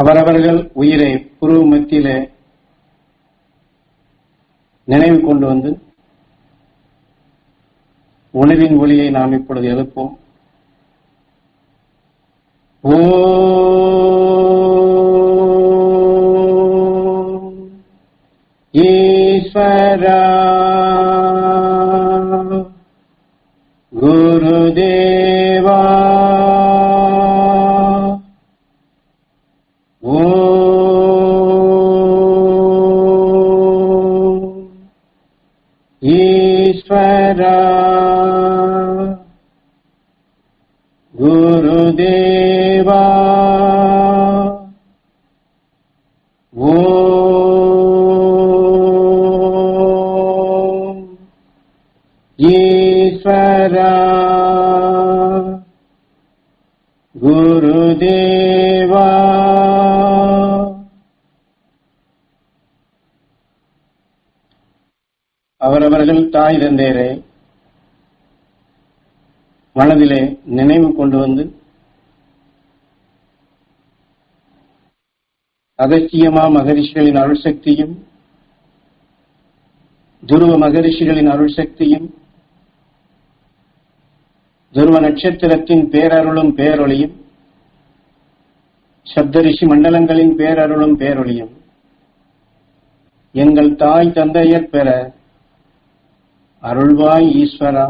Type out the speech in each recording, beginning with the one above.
அவரவர்கள் உயிரை புருவ மத்தியிலே நினைவு கொண்டு வந்து உணர்வின் ஒளியை நாம் இப்பொழுது எழுப்போம். ஓம் ஈஸ்வரா குருதேவா ஈஸ்வரா குருதேவா ஓம் ஈஸ்வரா குருதேவா அவரவர்கள் தாய் தந்தையரை மனதிலே நினைவு கொண்டு வந்து அகஸ்தியமா மகரிஷிகளின் அருள் சக்தியும் துருவ மகரிஷிகளின் அருள் சக்தியும் துருவ நட்சத்திரத்தின் பேரருளும் பேரொளியும் சப்தரிஷி மண்டலங்களின் பேரருளும் பேரொளியும் எங்கள் தாய் தந்தையர் பெற அருள்வாய் ஈஸ்வரா.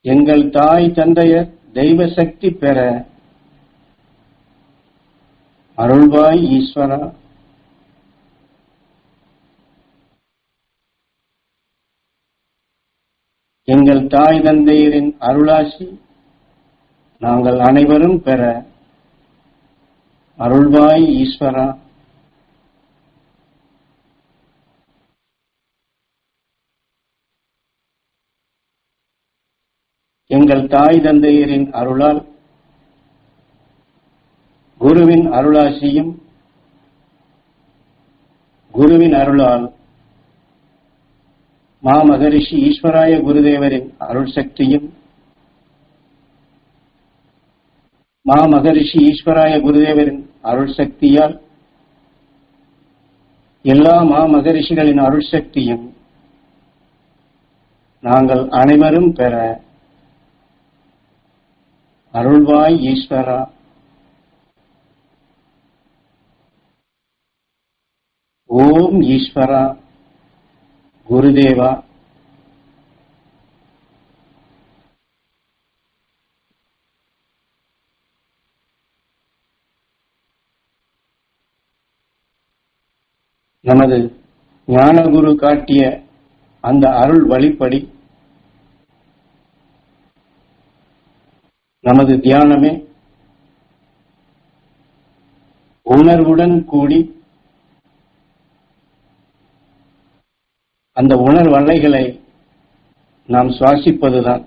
எங்கள் தாய் தந்தையர் தெய்வ சக்தி பெற அருள்வாய் ஈஸ்வரா. எங்கள் தாய் தந்தையரின் அருளாசி நாங்கள் அனைவரும் பெற அருள்வாய் ஈஸ்வரா. எங்கள் தாய் தந்தையரின் அருளால் குருவின் அருளாசியும் குருவின் அருளால் மாமகரிஷி ஈஸ்வராய குருதேவரின் அருள் சக்தியும் மாமகரிஷி ஈஸ்வராய குருதேவரின் அருள் சக்தியால் எல்லா மாமகரிஷிகளின் அருள் சக்தியும் நாங்கள் அனைவரும் பெற அருள்வாய் ஈஸ்வரா. ஓம் ஈஸ்வரா குருதேவா. நமது ஞானகுரு காட்டிய அந்த அருள் வழிப்படி நமது தியானமே உணர்வுடன் கூடி அந்த உணர்வலைகளை நாம் சுவாசிப்பதுதான்.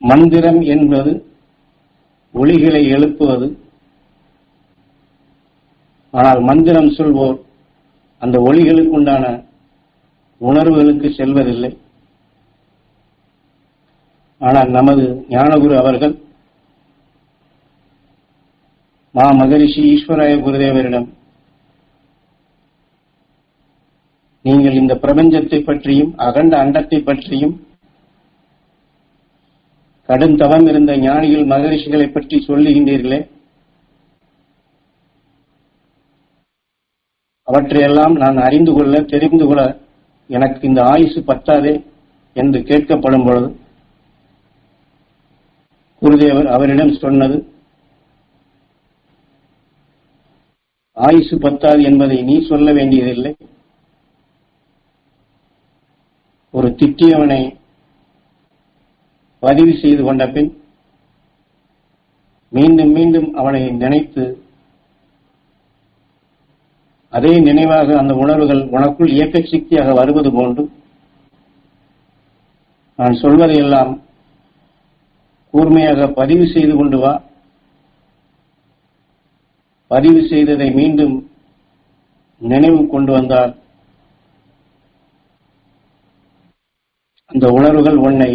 மந்திரம் என்பது ஒலிகளை எழுப்புவது. ஆனால் மந்திரம் சொல்வோர் அந்த ஒலிகளுக்குண்டான உணர்வுகளுக்கு செல்வதில்லை. ஆனால் நமது ஞானகுரு அவர்கள் மகரிஷி ஈஸ்வராய குருதேவரிடம் நீங்கள் இந்த பிரபஞ்சத்தை பற்றியும் அகண்ட அண்டத்தை பற்றியும் கடும் தவம் இருந்த ஞானிகள் மகரிஷிகளை பற்றி சொல்லுகின்றீர்களே, அவற்றையெல்லாம் நான் அறிந்து கொள்ள தெரிந்து கொள்ள எனக்கு இந்த ஆயுசு பத்தாதே என்று கேட்கப்படும் பொழுது குருதேவர் அவரிடம் சொன்னது, ஆயுசு பத்தாது என்பதை நீ சொல்ல வேண்டியதில்லை. ஒரு திட்டியவனை பதிவு செய்து கொண்ட பின் மீண்டும் மீண்டும் அவனை நினைத்து அதே நினைவாக அந்த உணர்வுகள் உனக்குள் இயக்க சக்தியாக வருவது போன்று நான் சொல்வதையெல்லாம் கூர்மையாக பதிவு செய்து கொண்டு வா. பதிவு செய்ததை மீண்டும் நினைவு கொண்டு வந்தால் அந்த உணர்வுகள் உன்னை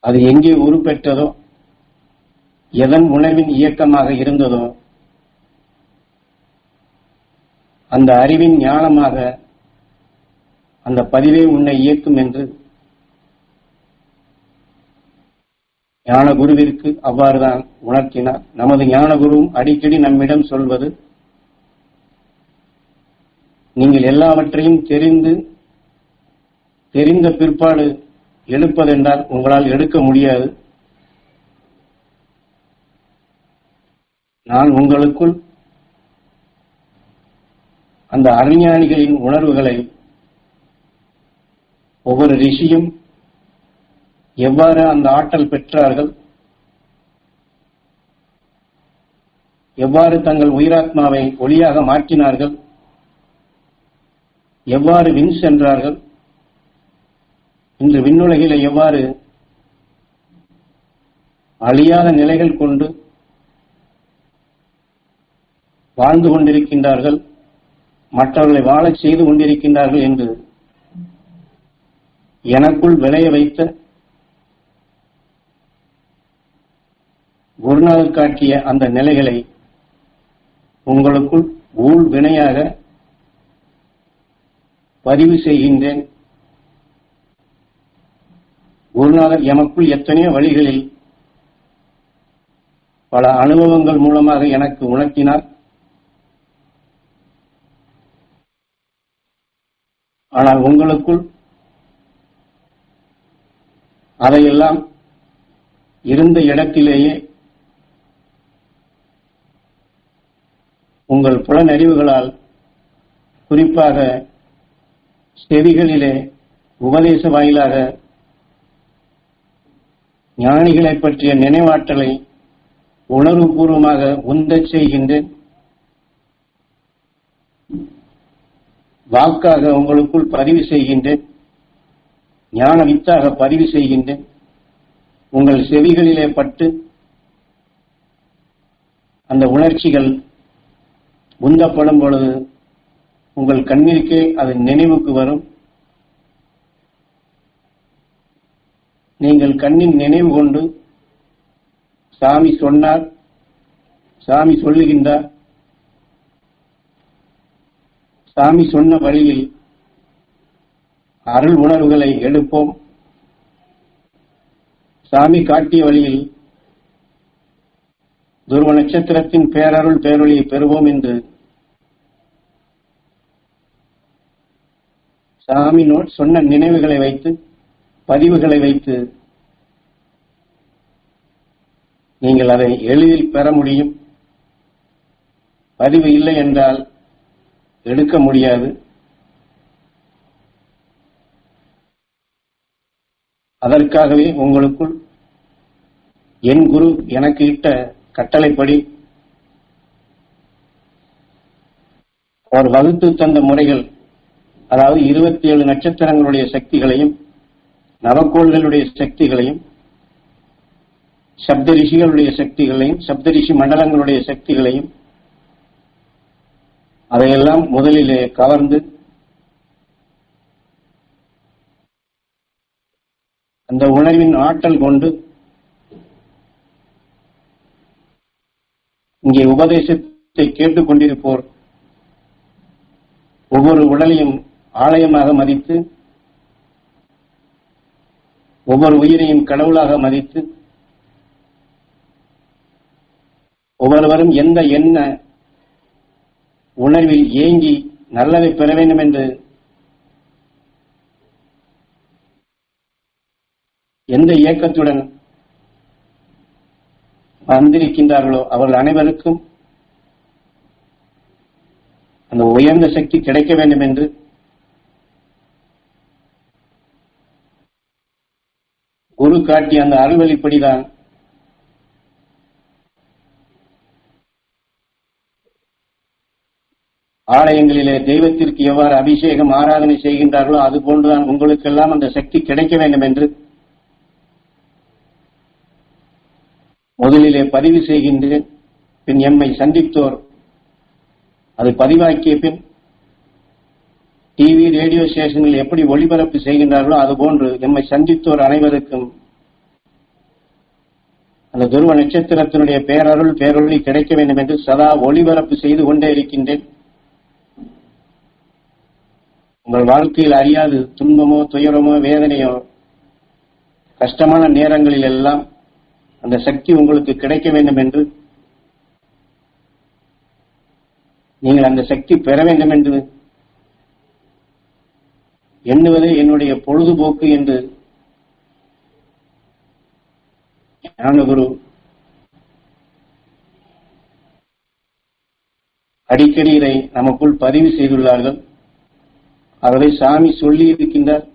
அது எங்கே உருப்பெற்றதோ, எதன் உணர்வின் இயக்கமாக இருந்ததோ, அந்த அறிவின் ஞானமாக அந்த பதிவே உன்னை இயக்கும் என்று ஞான குருவிற்கு அவ்வாறுதான் உணர்த்தினார். நமது ஞான குருவும் அடிக்கடி நம்மிடம் சொல்வது, நீங்கள் எல்லாவற்றையும் தெரிந்த பிற்பாடு எடுப்பதென்றால் உங்களால் எடுக்க முடியாது. நான் உங்களுக்குள் அந்த அறிஞானிகளின் உணர்வுகளை ஒவ்வொரு ரிஷியும் எவ்வாறு அந்த ஆற்றல் பெற்றார்கள், எவ்வாறு தங்கள் உயிராத்மாவை ஒளியாக மாற்றினார்கள், எவ்வாறு விண் சென்றார்கள், இன்று விண்ணுலகில் எவ்வாறு அழியாத நிலைகள் கொண்டு வாழ்ந்து கொண்டிருக்கின்றார்கள், மற்றவர்களை வாழச் செய்து கொண்டிருக்கின்றார்கள் என்று எனக்குள் விளைய வைத்த குருநாதர் காட்டிய அந்த நிலைகளை உங்களுக்குள் ஊழ் வினையாக பதிவு செய்கின்றேன். குருநாதர் எமக்குள் எத்தனையோ வழிகளில் பல அனுபவங்கள் மூலமாக எனக்கு உணர்த்தினார். ஆனால் உங்களுக்குள் அதையெல்லாம் இருந்த இடத்திலேயே உங்கள் புலனறிவுகளால், குறிப்பாக செவிகளிலே உபதேச வாயிலாக ஞானிகளை பற்றிய நினைவாற்றலை உணர்வுபூர்வமாக உந்தச் செய்கின்றேன். வாக்காக உங்களுக்குள் பதிவு செய்கின்றேன், ஞான வித்தாக பதிவு செய்கின்றேன். உங்கள் செவிகளிலே பட்டு அந்த உணர்ச்சிகள் உந்தப்படும் பொழுது உங்கள் கண்ணிற்கே அது நினைவுக்கு வரும். நீங்கள் கண்ணின் நினைவு கொண்டு சாமி சொன்னார், சாமி சொல்லுகின்றார், சாமி சொன்ன வழியில் அருள் உணர்வுகளை எடுப்போம், சாமி காட்டிய வழியில் துருவ நட்சத்திரத்தின் பேரருள் பேரொழியை பெறுவோம் என்று சாமி சொன்ன நினைவுகளை வைத்து, பதிவுகளை வைத்து நீங்கள் அதை எளிதில் பெற முடியும். பதிவு இல்லை என்றால் எடுக்க முடியாது. அதற்காகவே உங்களுக்குள் என் குரு எனக்கு இட்ட கட்டளைப்படி அவர் வகுத்து தந்த முறைகள், அதாவது 27 நட்சத்திரங்களுடைய சக்திகளையும், நவக்கோள்களுடைய சக்திகளையும், சப்த ரிஷிகளுடைய சக்திகளையும், சப்த ரிஷி மண்டலங்களுடைய சக்திகளையும், அதையெல்லாம் முதலிலே கவர்ந்து அந்த உணர்வின் ஆற்றல் கொண்டு இங்கே உபதேசத்தை கேட்டுக் கொண்டிருப்போர் ஒவ்வொரு உடலையும் ஆலயமாக மதித்து, ஒவ்வொரு உயிரையும் கடவுளாக மதித்து, ஒவ்வொருவரும் எந்த எண்ண உணர்வில் ஏங்கி நல்லதை பெற வேண்டும் என்று எந்த இயக்கத்துடன் வந்திருக்கின்றார்களோ அவர்கள் அனைவருக்கும் அந்த உயர்ந்த சக்தி கிடைக்க வேண்டும் என்று குரு காட்டிய அந்த அருள்வழிப்படிதான் ஆலயங்களிலே தெய்வத்திற்கு எவ்வாறு அபிஷேகம் ஆராதனை செய்கின்றார்களோ அதுபோன்றுதான் உங்களுக்கெல்லாம் அந்த சக்தி கிடைக்க வேண்டும் என்று முதலிலே பதிவு செய்கின்றேன். பின் எம்மை சந்தித்தோர் அது பதிவாக்கிய பின் டிவி ரேடியோ ஸ்டேஷன்கள் எப்படி ஒளிபரப்பு செய்கின்றார்களோ அதுபோன்று எம்மை சந்தித்தோர் அனைவருக்கும் அந்த துருவ நட்சத்திரத்தினுடைய பேரருள் பேரொளி கிடைக்க வேண்டும் என்று சதா ஒளிபரப்பு செய்து கொண்டே இருக்கின்றேன். உங்கள் வாழ்க்கையில் அறியாது துன்பமோ துயரமோ வேதனையோ கஷ்டமான நேரங்களில் எல்லாம் அந்த சக்தி உங்களுக்கு கிடைக்க வேண்டும் என்று, நீங்கள் அந்த சக்தி பெற வேண்டும் என்று எண்ணுவதே என்னுடைய பொழுதுபோக்கு என்று ஞானகுரு அடிக்கடி இதை நமக்குள் பதிவு செய்துள்ளார்கள். அவரை சாமி சொல்லி இருக்கின்றார்.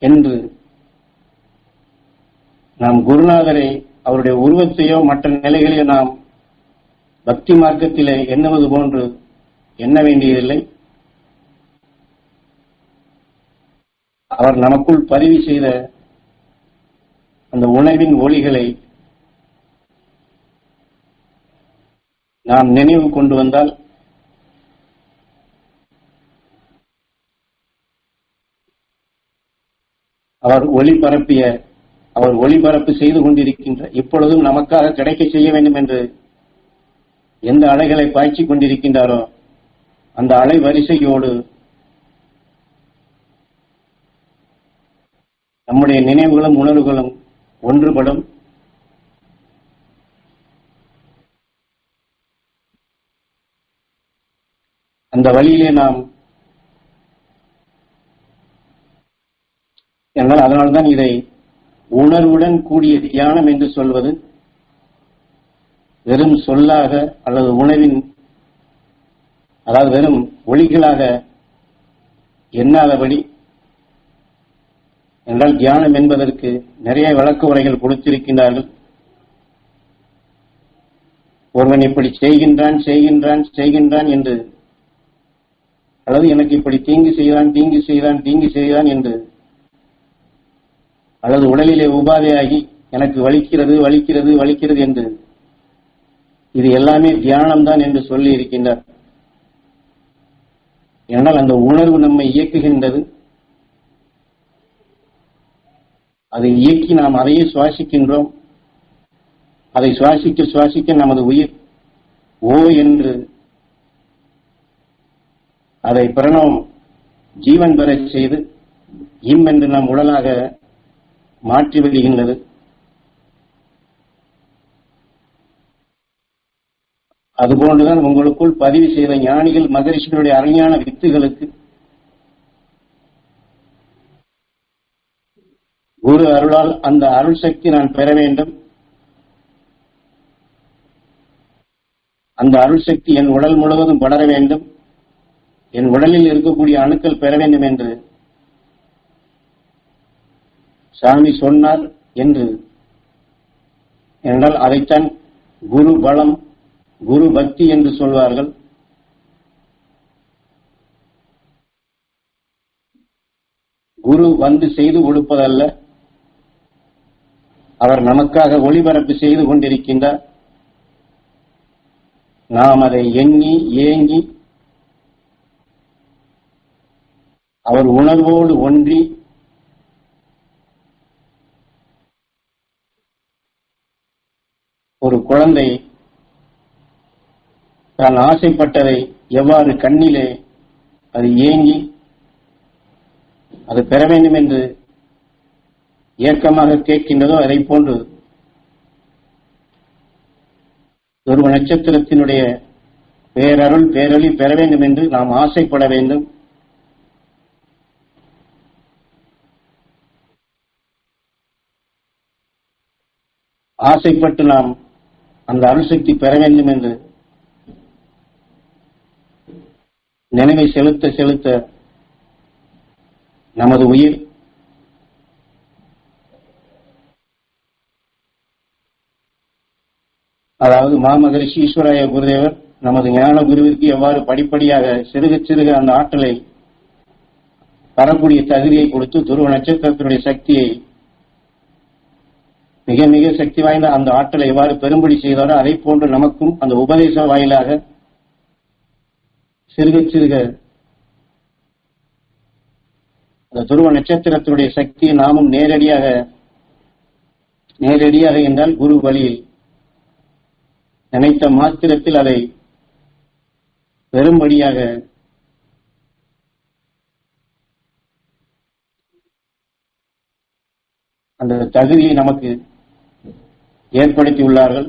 என்று நாம் குருநாதரை அவருடைய உருவத்தையோ மற்ற நிலைகளையோ நாம் பக்தி மார்க்கத்திலே எண்ணுவது போன்று எண்ண வேண்டியதில்லை. அவர் நமக்குள் பதிவு செய்த அந்த உணர்வின் ஒளிகளை நாம் நினைவு கொண்டு வந்தால் அவர் ஒளிபரப்பு செய்து கொண்டிருக்கின்ற இப்பொழுதும் நமக்காக கிடைக்க செய்ய வேண்டும் என்று எந்த அலைகளை பாய்ச்சிக் கொண்டிருக்கின்றாரோ அந்த அலை வரிசையோடு நம்முடைய நினைவுகளும் உணர்வுகளும் ஒன்றுபடும். அந்த வழியிலே நாம் என்றால் அதனால்தான் இதை உணர்வுடன் கூடிய தியானம் என்று சொல்வது. வெறும் சொல்லாக அல்லது உணவின் அதாவது வெறும் ஒளிகளாக எண்ணாதபடி என்றால் தியானம் என்பதற்கு நிறைய விளக்க உரைகள் கொடுத்திருக்கின்றார்கள். ஒருவன் இப்படி செய்கின்றான் செய்கின்றான் செய்கின்றான் என்று அல்லது எனக்கு இப்படி தீங்கு செய்தான் தீங்கு செய்தான் தீங்கு செய்தான் என்று அல்லது உடலிலே உபாதையாகி எனக்கு வலிக்கிறது வலிக்கிறது வலிக்கிறது என்று இது எல்லாமே தியானம்தான் என்று சொல்லி இருக்கின்றார். ஏனால் அந்த உணர்வு நம்மை இயக்குகின்றது. அதை இயக்கி நாம் அதையே சுவாசிக்கின்றோம். அதை சுவாசிக்க சுவாசிக்க நமது உயிர் ஓ என்று அதை பிரணவம் ஜீவன் பெறச் செய்து இம் என்று நம் உடலாக மாற்றி விடுகின்றது. அதுபோன்றுதான் உங்களுக்குள் பதிவு செய்த ஞானிகள் மகரிஷிகளுடைய அருஞான வித்துகளுக்கு குரு அருளால் அந்த அருள் சக்தி நான் பெற வேண்டும். அந்த அருள் சக்தி என் உடல் முழுவதும் படர வேண்டும். என் உடலில் இருக்கக்கூடிய அணுக்கள் பெற வேண்டும் என்று சாமி சொன்னார் என்று என்றால் அதைத்தான் குரு பலம் குரு பக்தி என்று சொல்வார்கள். குரு வந்து செய்து கொடுப்பதல்ல, அவர் நமக்காக ஒளிபரப்பு செய்து கொண்டிருக்கின்றார். நாம் அதை எண்ணி ஏங்கி அவர் உணர்வோடு ஒன்றி ஒரு குழந்தை தான் ஆசைப்பட்டதை எவ்வாறு கண்ணிலே அது ஏங்கி அது பெற வேண்டும் என்று ஏக்கமாக கேட்கின்றதோ அதை போன்று ஒரு நட்சத்திரத்தினுடைய பேரருள் பேரொளி பெற வேண்டும் என்று நாம் ஆசைப்பட வேண்டும். ஆசைப்பட்டு நாம் அந்த அருள் சக்தி பெற வேண்டும் என்று நினைவை செலுத்த செலுத்த நமது உயிர் அதாவது மாமகரிஷி ஈஸ்வராய குருதேவர் நமது ஞான குருவிற்கு எவ்வாறு படிப்படியாக சிறுக சிறுக அந்த ஆற்றலை தரக்கூடிய தகுதியை கொடுத்து துருவ நட்சத்திரத்தினுடைய சக்தியை மிக மிக சக்தி வாய்ந்த அந்த ஆற்றலை எவ்வாறு பெரும்படி செய்தாரோ அதை போன்று நமக்கும் அந்த உபதேச வாயிலாக சிறுக சிறுக அந்த துருவ நட்சத்திரத்தினுடைய சக்தியை நாமும் நேரடியாக என்றால் குரு வழியில் நினைத்த மாத்திரத்தில் அதை பெரும்படியாக அந்த தகுதியை நமக்கு ஏற்படுத்தியுள்ளார்கள்.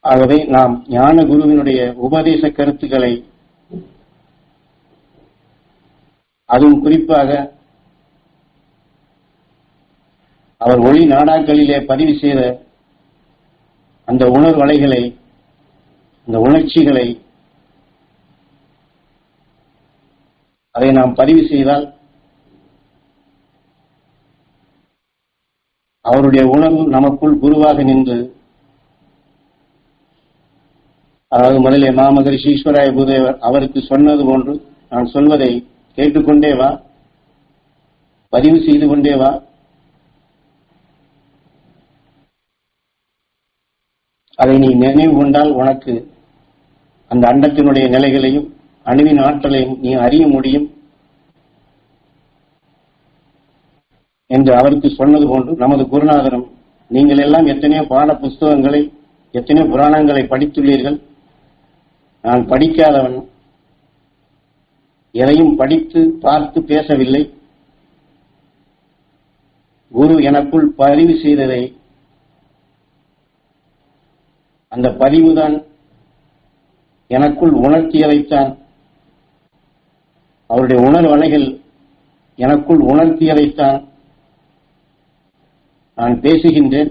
ஆகவே நாம் ஞான குருவினுடைய உபதேச கருத்துக்களை, அதுவும் குறிப்பாக அவர் ஒளி நாடாக்களிலே பதிவு செய்த அந்த உணர்வலைகளை, அந்த உணர்ச்சிகளை, அதை நாம் பதிவு செய்தால் அவருடைய உணர்வு நமக்குள் குருவாக நின்று, அதாவது முதலே மாமகரிஷி ஈஸ்வராய பூதேவர் அவருக்கு சொன்னது போன்று நான் சொல்வதை கேட்டுக்கொண்டே வா, பதிவு செய்து கொண்டே வா, அதை நீ நினைவு கொண்டால் உனக்கு அந்த அண்டத்தினுடைய நிலைகளையும் அணுவின் ஆற்றலையும் நீ அறிய முடியும் என்று அவருக்கு சொன்னது போன்று நமது குருநாதரும், நீங்கள் எல்லாம் எத்தனையோ பாட புஸ்தகங்களை, எத்தனையோ புராணங்களை படித்துள்ளீர்கள், நான் படிக்காதவன், எதையும் படித்து பார்த்து பேசவில்லை, குரு எனக்குள் பதிவு செய்ததை, அந்த பதிவுதான் எனக்குள் உணர்த்தியதைத்தான், அவருடைய உணர்வலைகள் எனக்குள் உணர்த்தியதைத்தான் நான் பேசுகின்றேன்,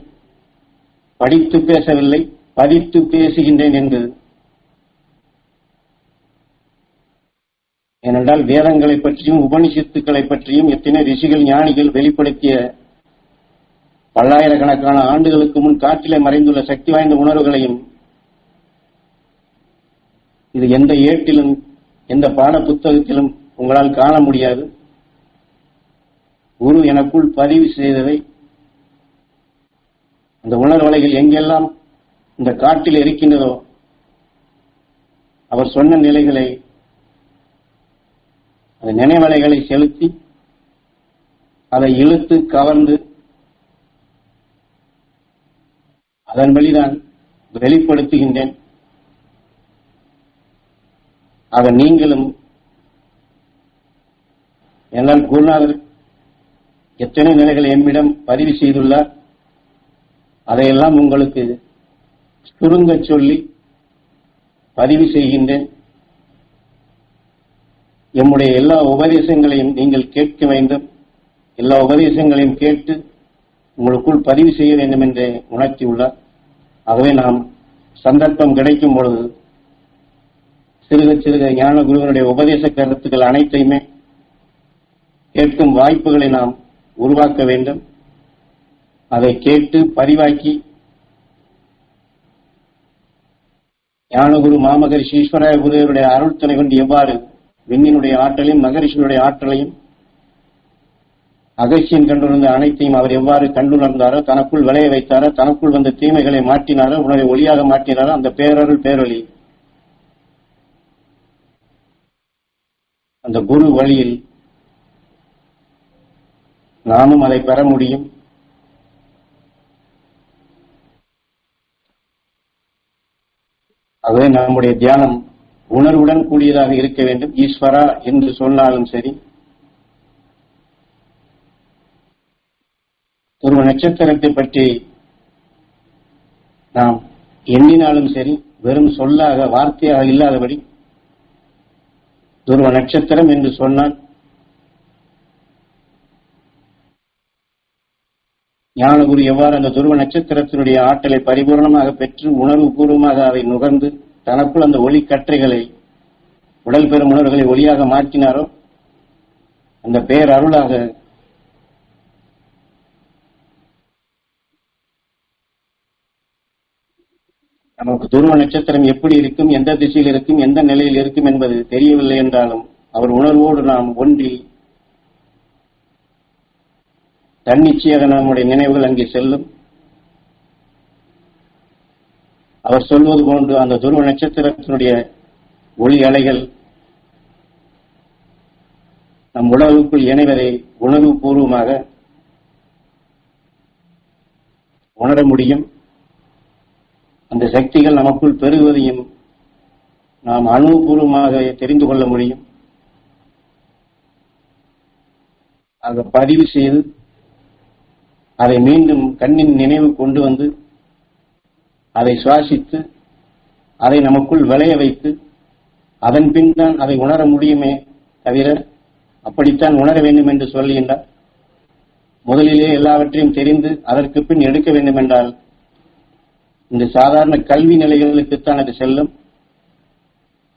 படித்து பேசவில்லை, பதித்து பேசுகின்றேன் என்று. ஏனென்றால் வேதங்களை பற்றியும் உபனிஷத்துக்களை பற்றியும் எத்தனை ரிஷிகள் ஞானிகள் வெளிப்படுத்திய பல்லாயிரக்கணக்கான ஆண்டுகளுக்கு முன் காற்றிலே மறைந்துள்ள சக்தி வாய்ந்த உணர்வுகளையும் இது எந்த ஏட்டிலும் எந்த பாட புத்தகத்திலும் உங்களால் காண முடியாது. குரு எனக்குள் பதிவு செய்ததை, அந்த உணர்வலைகள் எங்கெல்லாம் இந்த காட்டில் இருக்கின்றதோ அவர் சொன்ன நிலைகளை, அந்த நினைவலைகளை செலுத்தி அதை இழுத்து கவர்ந்து அதன் வழிதான் வெளிப்படுத்துகின்றேன். ஆக நீங்களும், என்னால் குருநாதர் எத்தனை நிலைகளை எம்மிடம் பதிவு செய்துள்ளார், அதையெல்லாம் உங்களுக்கு சுருங்க சொல்லி பதிவு செய்கின்றேன். எம்முடைய எல்லா உபதேசங்களையும் நீங்கள் கேட்க வேண்டும், எல்லா உபதேசங்களையும் கேட்டு உங்களுக்குள் பதிவு செய்ய வேண்டும் என்று உணர்த்தியுள்ளார். ஆகவே நாம் சந்தர்ப்பம் கிடைக்கும் பொழுது சிறுக சிறுக ஞான குருவனுடைய உபதேச கருத்துக்கள் அனைத்தையுமே கேட்கும் வாய்ப்புகளை நாம் உருவாக்க வேண்டும். அதை கேட்டு பதிவாக்கி ஞானகுரு மாமகரிஷி ஈஸ்வராய குருவருடைய அருள் துணை கொண்டு எவ்வாறு விண்ணினுடைய ஆற்றலையும் மகரிஷியுடைய ஆற்றலையும் அகசியம் கண்டுணர்ந்த அனைத்தையும் அவர் எவ்வாறு கண்டுணர்ந்தாரோ, தனக்குள் விளைய வைத்தாரோ, தனக்குள் வந்த தீமைகளை மாற்றினாரோ, உணரை ஒளியாக மாற்றினாரோ, அந்த பேரருள் பேரொளி அந்த குரு வழியில் நாமும் அதை பெற முடியும். ஆகவே நம்முடைய தியானம் உணர்வுடன் கூடியதாக இருக்க வேண்டும். ஈஸ்வரா என்று சொன்னாலும் சரி, துருவ நட்சத்திரத்தை பற்றி நாம் எண்ணினாலும் சரி, வெறும் சொல்லாக வார்த்தையாக இல்லாதபடி துருவ நட்சத்திரம் என்று சொன்னால் ஞானகுரு எவ்வாறு அந்த துருவ நட்சத்திரத்தினுடைய ஆற்றலை பரிபூர்ணமாக பெற்று உணர்வு பூர்வமாக அதை நுகர்ந்து தனக்குள் அந்த ஒளி கற்றைகளை, உடல் பெறும் உணர்வுகளை ஒளியாக மாற்றினாரோ, அந்த பேரருளாக நமக்கு துருவ நட்சத்திரம் எப்படி இருக்கும், எந்த திசையில் இருக்கும், எந்த நிலையில் இருக்கும் என்பது தெரியவில்லை என்றாலும் அவர் உணர்வோடு நாம் ஒன்றி தன்னிச்சையாக நம்முடைய நினைவுகள் அங்கே செல்லும். அவர் சொல்வது போன்று அந்த துருவ நட்சத்திரத்தினுடைய ஒளி அலைகள் நம் உணர்வுக்குள் இணைவதை உணர்வு பூர்வமாக உணர முடியும். அந்த சக்திகள் நமக்குள் பெருகுவதையும் நாம் அனுபவபூர்வமாக தெரிந்து கொள்ள முடியும். அதை பதிவு செய்து அதை மீண்டும் கண்ணின் நினைவு கொண்டு வந்து அதை சுவாசித்து அதை நமக்குள் விளைய வைத்து அதன் பின் தான் அதை உணர முடியுமே தவிர அப்படித்தான் உணர வேண்டும் என்று சொல்கின்றார். முதலிலே எல்லாவற்றையும் தெரிந்து அதற்கு பின் எடுக்க வேண்டும் என்றால் இந்த சாதாரண கல்வி நிலைகளுக்குத்தான் அது செல்லும்.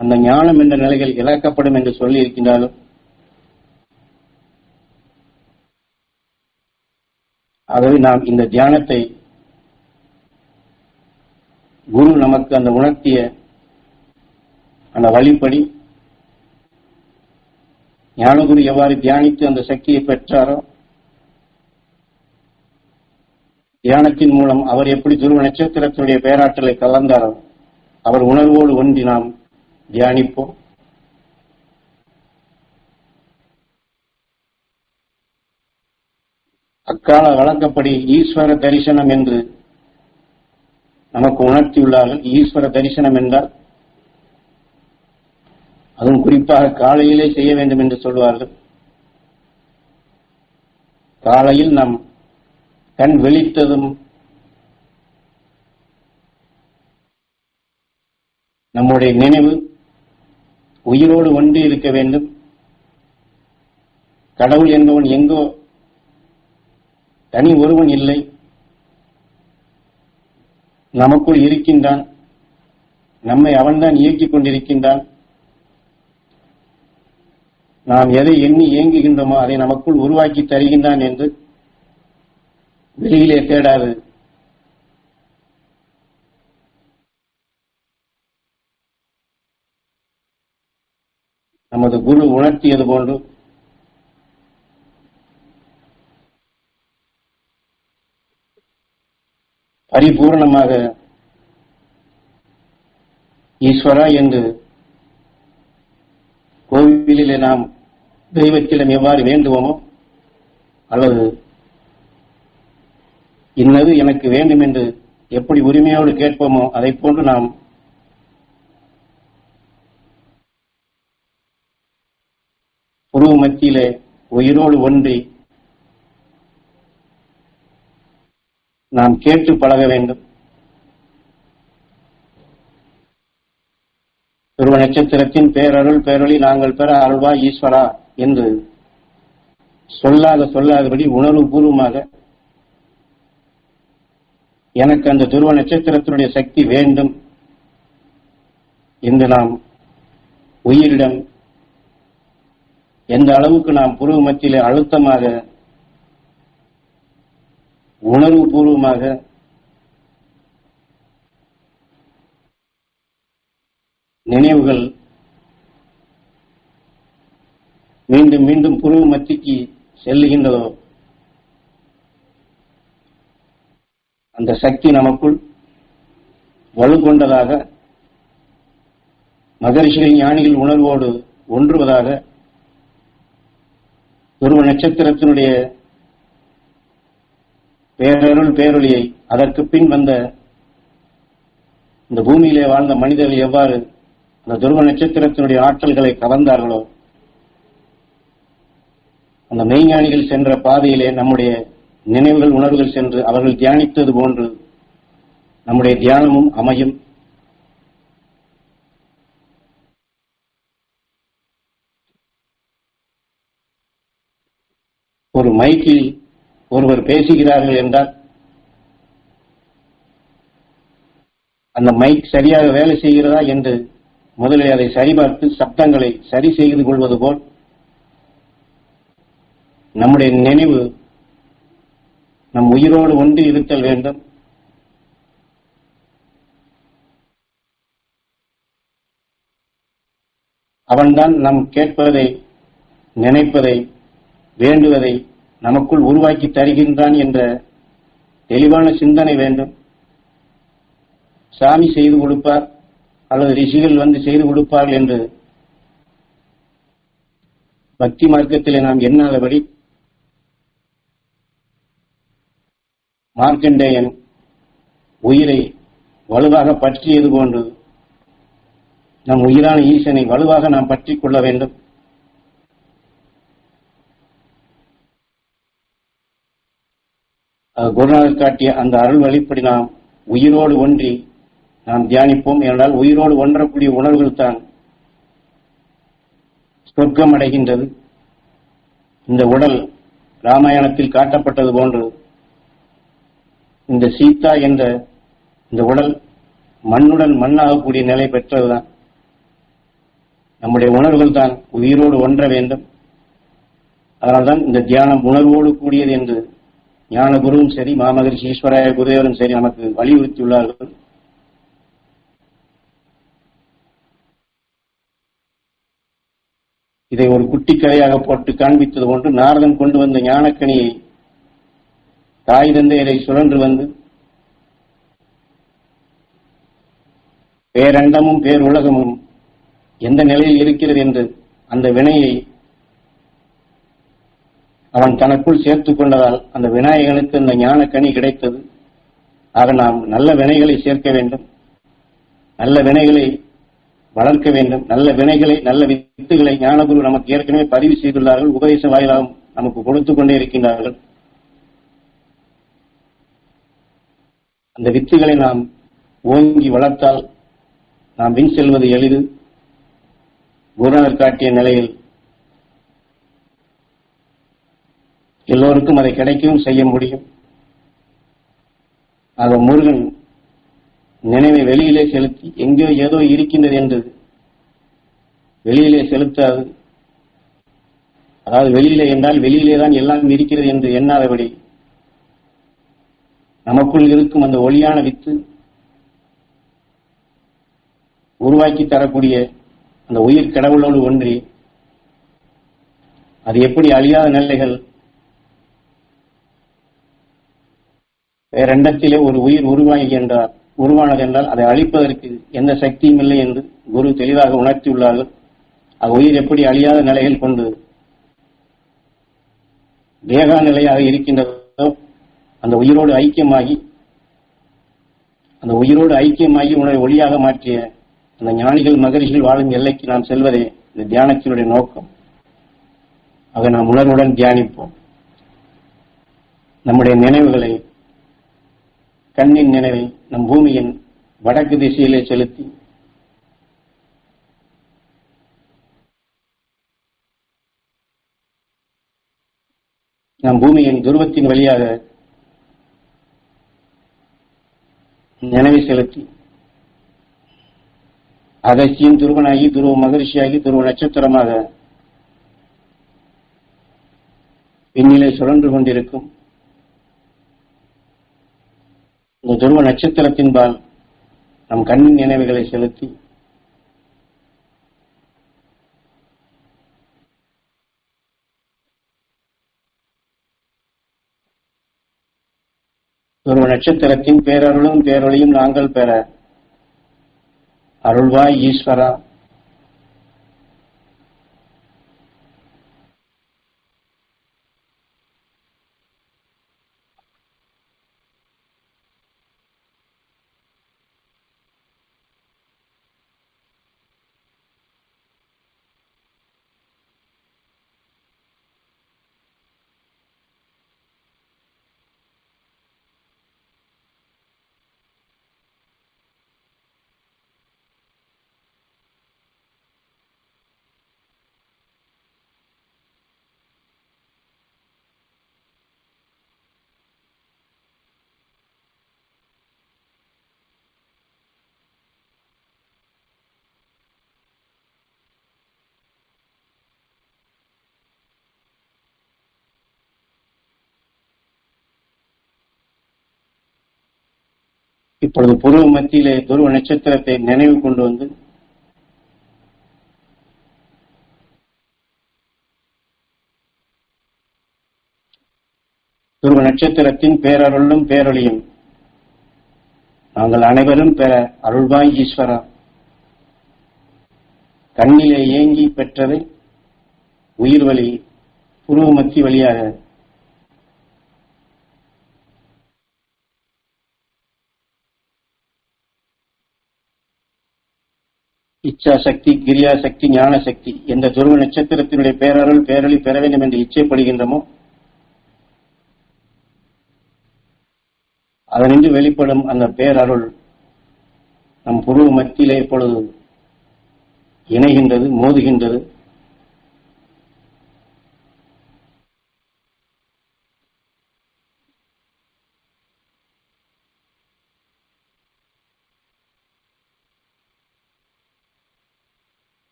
அந்த ஞானம் என்ற நிலைகள் இழக்கப்படும் என்று சொல்லி இருக்கின்றார்கள். ஆகவே நாம் இந்த தியானத்தை குரு நமக்கு அந்த உணர்த்திய அந்த வழிப்படி ஞானகுரு எவ்வாறு தியானித்து அந்த சக்தியை பெற்றாரோ தியானத்தின் மூலம் அவர் எப்படி துருவ நட்சத்திரத்தினுடைய பேராற்றலை கலந்தாரோ அவர் உணர்வோடு ஒன்றி நாம் தியானிப்போம். அக்கால வழக்கப்படி ஈஸ்வர தரிசனம் என்று நமக்கு உணர்த்தியுள்ளார்கள். ஈஸ்வர தரிசனம் என்றால் அதுவும் குறிப்பாக காலையிலே செய்ய வேண்டும் என்று சொல்வார்கள். காலையில் நாம் கண் விழித்ததும் நம்முடைய நினைவு உயிரோடு ஒன்றி இருக்க வேண்டும். கடவுள் என்பவன் எங்கோ தனி ஒருவன் இல்லை, நமக்குள் இருக்கின்றான். நம்மை அவன்தான் இயக்கிக் கொண்டிருக்கின்றான். நாம் எதை எண்ணி இயங்குகின்றோமோ அதை நமக்குள் உருவாக்கி தருகின்றான் என்று வெளியிலே தேடாது. நமது குரு உணர்த்தியது போன்று பரிபூர்ணமாக ஈஸ்வரா என்று கோவிலிலே நாம் தெய்வத்திடம் எவ்வாறு வேண்டுவோமோ அல்லது இன்னது எனக்கு வேண்டும் என்று எப்படி உரிமையோடு கேட்போமோ அதை போன்று நாம் புருவ மத்தியிலே உயிரோடு ஒன்றி நாம் கேட்டு பழக வேண்டும். துருவ நட்சத்திரத்தின் பேரருள் பேரொளி நாங்கள் பெற அருள்வா ஈஸ்வரா என்று சொல்லாதபடி உணர்வு பூர்வமாக எனக்கு அந்த துருவ நட்சத்திரத்தினுடைய சக்தி வேண்டும் என்று நாம் உயிரிடம் எந்த அளவுக்கு நாம் புருவ மத்தியிலே அழுத்தமாக உணர்வு பூர்வமாக நினைவுகள் மீண்டும் மீண்டும் புருவ மத்திக்கு செல்லுகின்றதோ அந்த சக்தி நமக்குள் வலுக்கொண்டதாக மகரிஷிகள் ஞானிகள் உணர்வோடு ஒன்றுவதாக துருவ நட்சத்திரத்தினுடைய பேரருள் பேரொளியை அதற்கு பின் வந்த இந்த பூமியிலே வாழ்ந்த மனிதர்கள் எவ்வாறு அந்த துருவ நட்சத்திரத்தினுடைய ஆற்றல்களை கவர்ந்தார்களோ அந்த மெய்ஞானிகள் சென்ற பாதையிலே நம்முடைய நினைவுகள் உணர்வுகள் சென்று அவர்கள் தியானித்தது போன்று நம்முடைய தியானமும் அமையும். ஒரு மைக்கில் ஒருவர் பேசுகிறார்கள் என்றால் அந்த மைக் சரியாக வேலை செய்கிறதா என்று முதலில் அதை சரிபார்த்து சப்தங்களை சரி செய்து கொள்வது போல் நம்முடைய நினைவு நம் உயிரோடு ஒன்று இருத்தல் வேண்டும். அவன்தான் நாம் கேட்பதை, நினைப்பதை, வேண்டுவதை நமக்குள் உருவாக்கி தருகின்றான் என்ற தெளிவான சிந்தனை வேண்டும். சாமி செய்து கொடுப்பார் அல்லது ரிஷிகள் வந்து செய்து கொடுப்பார்கள் என்று பக்தி மார்க்கத்திலே நாம் எண்ணாதபடி மார்க்கண்டேயன் உயிரை வலுவாக பற்றியது போன்று நம் உயிரான ஈசனை வலுவாக நாம் பற்றிக் கொள்ள வேண்டும். குருநாதர் காட்டிய அந்த அருள் வழிப்படி நாம் உயிரோடு ஒன்றி நாம் தியானிப்போம். என்றால் உயிரோடு ஒன்றக்கூடிய உணர்வுகள் தான் சொர்க்கம் அடைகின்றது. இந்த உடல் ராமாயணத்தில் காட்டப்பட்டது போன்று இந்த சீதா என்ற இந்த உடல் மண்ணுடன் மண்ணாகக்கூடிய நிலை பெற்றதுதான். நம்முடைய உணர்வுகள் தான் உயிரோடு ஒன்ற வேண்டும். அதனால்தான் இந்த தியானம் உணர்வோடு கூடியது என்று ஞான குருவும் சரி, மாமகரிஷி ஈஸ்வராய குருதேவரும் சரி நமக்கு வலியுறுத்தியுள்ளார்கள். இதை ஒரு குட்டி கதையாக போட்டு காண்பித்தது போன்று நாரதன் கொண்டு வந்த ஞானக்கனியை தாய் தந்தையரை சுழன்று வந்து பேரண்டமும் பேருலகமும் எந்த நிலையில் இருக்கிறது என்று அந்த வினையை அவன் தனக்குள் சேர்த்துக் கொண்டதால் அந்த விநாயகனுக்கு அந்த ஞானக்கனி கிடைத்தது. ஆக நாம் நல்ல வினைகளை சேர்க்க வேண்டும், நல்ல வினைகளை வளர்க்க வேண்டும். நல்ல வினைகளை, நல்ல வித்துகளை ஞானகுரு நமக்கு ஏற்கனவே பதிவு செய்துள்ளார்கள். உபதேச வாயிலாக நமக்கு கொடுத்துக் கொண்டே இருக்கின்றார்கள். அந்த வித்துகளை நாம் ஓங்கி வளர்த்தால் நாம் வின் செல்வது எளிது. குருநாதர் காட்டிய நிலையில் எல்லோருக்கும் அதை கிடைக்கவும் செய்ய முடியும். ஆக முருகன் நினைவை வெளியிலே செலுத்தி எங்கோ ஏதோ இருக்கின்றது என்று வெளியிலே செலுத்தாது. அதாவது வெளியிலே என்றால் வெளியிலே தான் எல்லாம் இருக்கிறது என்று எண்ணாதபடி நமக்குள் இருக்கும் அந்த ஒளியான வித்து உருவாக்கி தரக்கூடிய அந்த உயிர் கடவுளோடு ஒன்றி அது எப்படி அழியாத நிலைகள் வேறெண்டத்திலே ஒரு உயிர் உருவானது என்றால் அதை அழிப்பதற்கு எந்த சக்தியும் இல்லை என்று குரு தெளிவாக உணர்த்தியுள்ளார்கள். அது உயிர் எப்படி அழியாத நிலைகள் கொண்டு தேகா நிலையாக இருக்கின்றதோ அந்த உயிரோடு ஐக்கியமாகி உணவை ஒளியாக மாற்றிய அந்த ஞானிகள் மகரிஷிகள் வாழும் எல்லைக்கு நாம் செல்வதே இந்த தியானத்தினுடைய நோக்கம். ஆக நாம் உணர்வுடன் தியானிப்போம். நம்முடைய நினைவுகளை, கண்ணின் நினைவை நம் பூமியின் வடக்கு திசையிலே செலுத்தி நம் பூமியின் துருவத்தின் வழியாக நினைவை செலுத்தி அகசியின் துருவனாகி, துருவ மகரிஷியாகி, துருவ நட்சத்திரமாக விண்ணிலே சுழன்று கொண்டிருக்கும் இந்த துருவ நட்சத்திரத்தின்பால் நம் கண்ணின் நினைவுகளை செலுத்தி துருவ நட்சத்திரத்தின் பேரருளும் பேரொழியும் நாங்கள் பெற அருள்வாய் ஈஸ்வரா. இப்பொழுது புருவ மத்தியிலே துருவ நட்சத்திரத்தை நினைவு கொண்டு வந்து துருவ நட்சத்திரத்தின் பேரருளும் பேரொளியும் நாங்கள் அனைவரும் பெற அருள்வாய் ஈஸ்வரா. கண்ணிலே ஏங்கி பெற்றதை உயிர் வழி புருவ மத்தி வழியாக இச்சா சக்தி, கிரியா சக்தி, ஞான சக்தி என்ற துருவ நட்சத்திரத்தினுடைய பேரருள் பேரொளி பெற வேண்டும் என்று இச்சைப்படுகின்றமோ அதனின்று வெளிப்படும் அந்த பேரருள் நம் புருவ மத்தியிலே இப்பொழுது இணைகின்றது, மோதுகின்றது.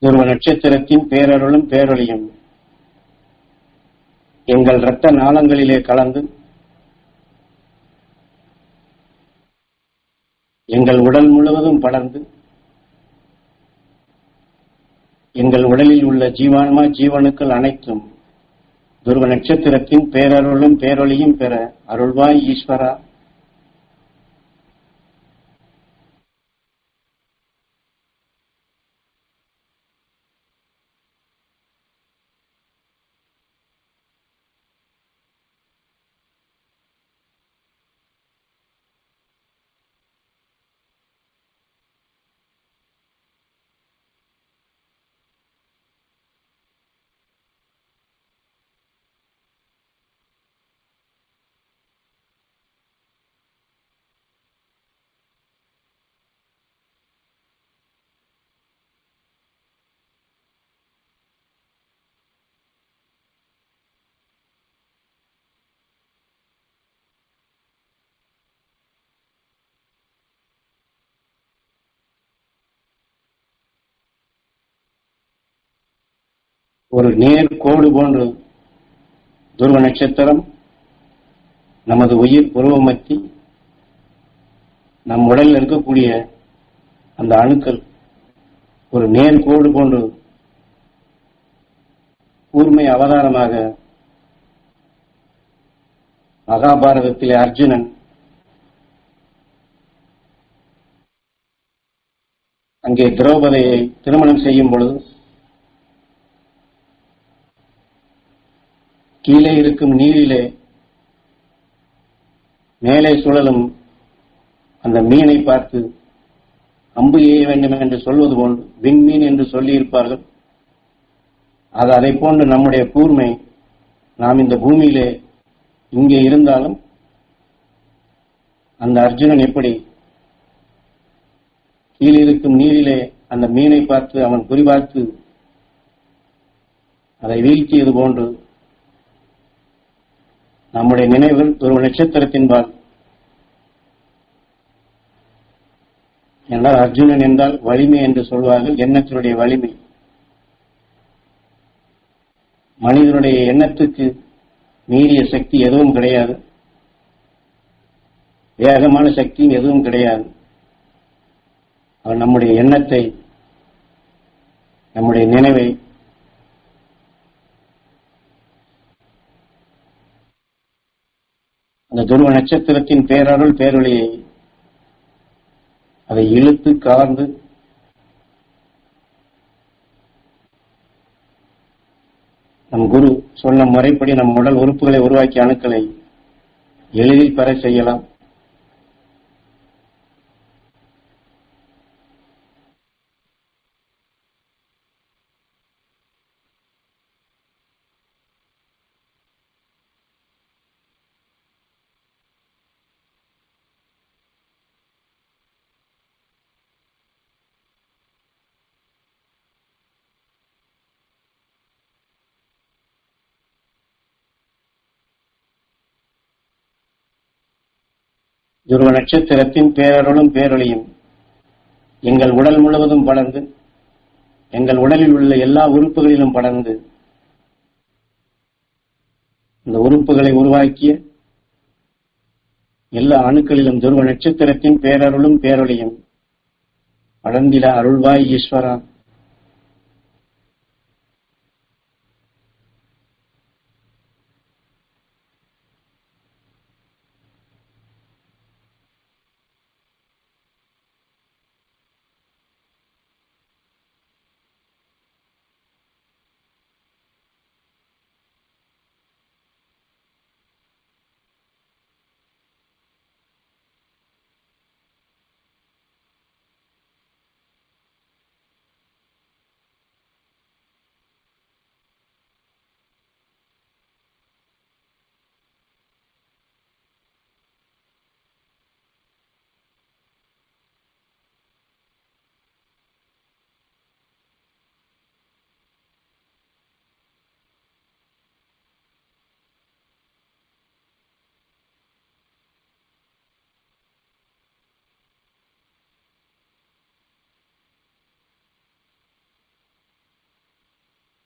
துருவ நட்சத்திரத்தின் பேரருளும் பேரொளியும் எங்கள் இரத்த நாளங்களிலே கலந்து எங்கள் உடல் முழுவதும் படர்ந்து எங்கள் உடலில் உள்ள ஜீவான்மா ஜீவனுக்கள் அனைத்தும் துருவ நட்சத்திரத்தின் பேரருளும் பேரொளியும் பெற அருள்வாய் ஈஸ்வரா. ஒரு நேர் கோடு போன்று துருவ நட்சத்திரம் நமது உயிர் புருவமத்தி நம் உடலில் இருக்கக்கூடிய அந்த அணுக்கள் ஒரு நேர் கோடு போன்று கூர்மை அவதாரமாக மகாபாரதத்திலே அர்ஜுனன் அங்கே திரௌபதியை திருமணம் செய்யும் பொழுது கீழே இருக்கும் நீரிலே மேலே சுழலும் அந்த மீனை பார்த்து அம்பு எய்ய வேண்டும் என்று சொல்வது போன்று விண்மீன் என்று சொல்லியிருப்பார்கள். அது அதை போன்று நம்முடைய கூர்மை நாம் இந்த பூமியிலே இங்கே இருந்தாலும் அந்த அர்ஜுனன் எப்படி கீழிருக்கும் நீரிலே அந்த மீனை பார்த்து அவன் குறிபார்த்து அதை வீழ்த்தியது போன்று நம்முடைய நினைவுகள் ஒரு நட்சத்திரத்தின்பால். என்றால் அர்ஜுனன் என்றால் வலிமை என்று சொல்வார்கள். எண்ணத்தினுடைய வலிமை. மனிதனுடைய எண்ணத்துக்கு மீறிய சக்தி எதுவும் கிடையாது, வேகமான சக்தியும் எதுவும் கிடையாது. அவன் நம்முடைய எண்ணத்தை, நம்முடைய நினைவை அந்த துருவ நட்சத்திரத்தின் பேரருள் பேரொளியை அதை இழுத்து கவர்ந்து நம் குரு சொன்ன முறைப்படி நம் உடல் உறுப்புகளை உருவாக்கிய அணுக்களை எளிதில் பெற செய்யலாம். துருவ நட்சத்திரத்தின் பேரருளும் பேரொளியும் எங்கள் உடல் முழுவதும் படர்ந்து எங்கள் உடலில் உள்ள எல்லா உறுப்புகளிலும் படர்ந்து இந்த உறுப்புகளை உருவாக்கிய எல்லா அணுக்களிலும் துருவ நட்சத்திரத்தின் பேரருளும் பேரொளியும் படர்ந்திட அருள்வாய் ஈஸ்வரா.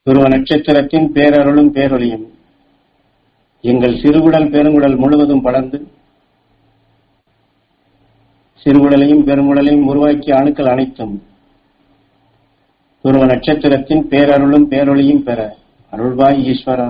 துருவ நட்சத்திரத்தின் பேரருளும் பேரொளியும் எங்கள் சிறுகுடல் பெருங்குடல் முழுவதும் படர்ந்து சிறுகுடலையும் பெருங்குடலையும் உருவாக்கிய அணுக்கள் அனைத்தும் துருவ நட்சத்திரத்தின் பேரருளும் பேரொளியும் பெற அருள்வாய் ஈஸ்வரா.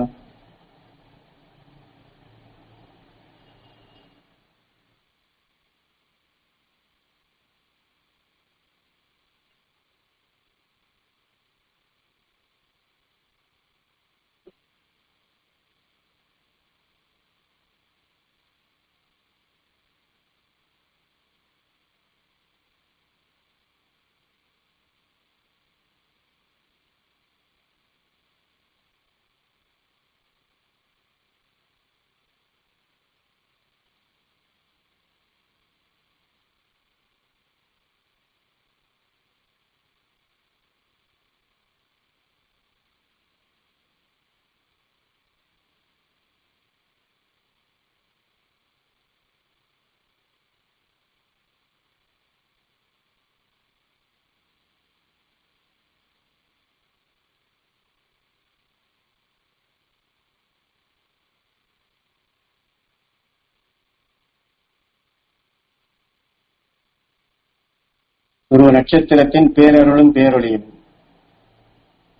துருவ நட்சத்திரத்தின் பேரருளும் பேரொளியும்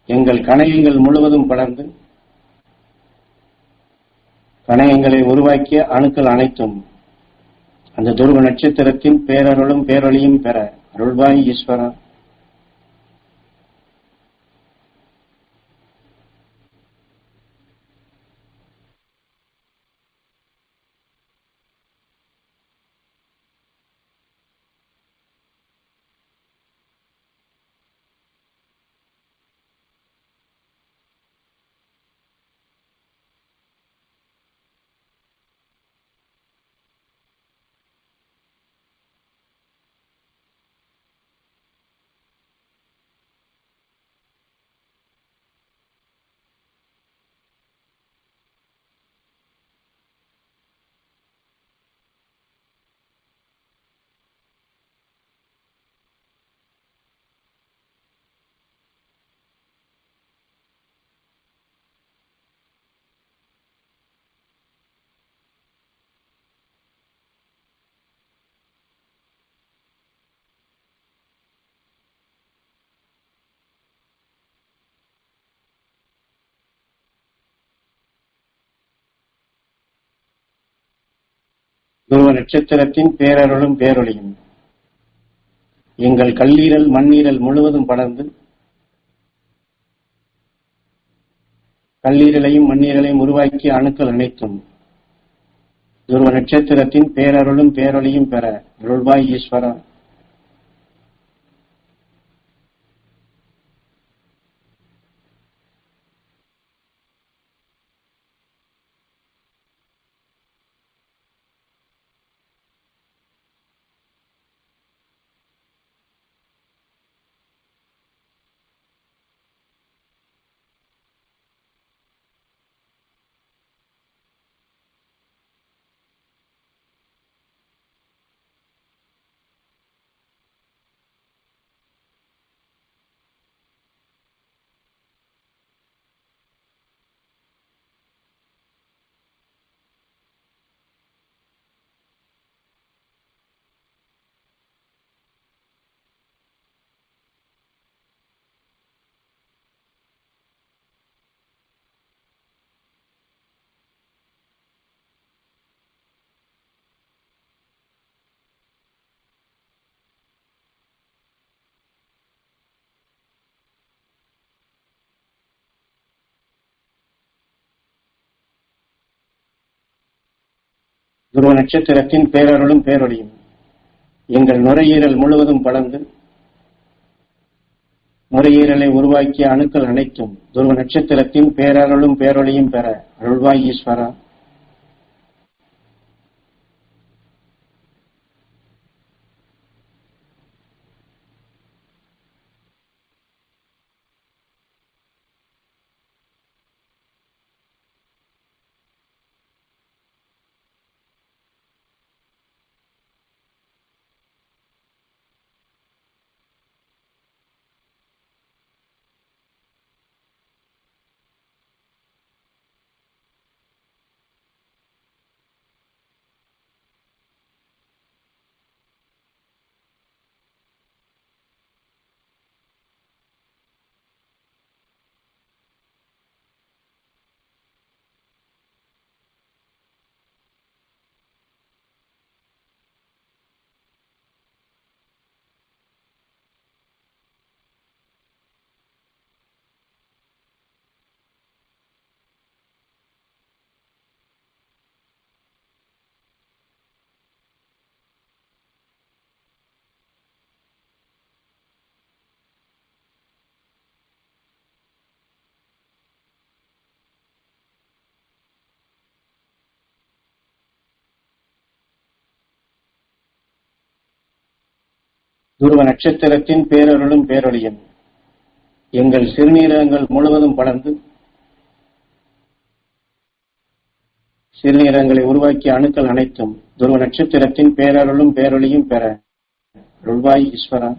எங்கள் கணையங்கள் முழுவதும் படர்ந்து கணையங்களை உருவாக்கிய அணுக்கள் அனைத்தும் அந்த துருவ நட்சத்திரத்தின் பேரருளும் பேரொளியும் பெற அருள்வாய் ஈஸ்வரா. துருவ நட்சத்திரத்தின் பேரருளும் பேரொளியும் எங்கள் கல்லீரல் மண்ணீரல் முழுவதும் படர்ந்து கல்லீரலையும் மண்ணீரலையும் உருவாக்கிய அணுக்கள் அனைத்தும் துருவ நட்சத்திரத்தின் பேரருளும் பேரொளியும் பெற அருள்வாய் ஈஸ்வரா. துருவ நட்சத்திரத்தின் பேரருளும் பேரொளியும் எங்கள் நுரையீரல் முழுவதும் படர்ந்து நுரையீரலை உருவாக்கிய அணுக்கள் அனைத்தும் துருவ நட்சத்திரத்தின் பேரருளும் பேரொளியும் பெற அருள்வாய் ஈஸ்வரா. துருவ நட்சத்திரத்தின் பேரருளும் பேரொளியும் எங்கள் சிறுநீரகங்கள் முழுவதும் படர்ந்து சிறுநீரகங்களை உருவாக்கிய அணுக்கள் அனைத்தும் துருவ நட்சத்திரத்தின் பேரருளும் பேரொளியும் பெற அருள்வாய் ஈஸ்வரா.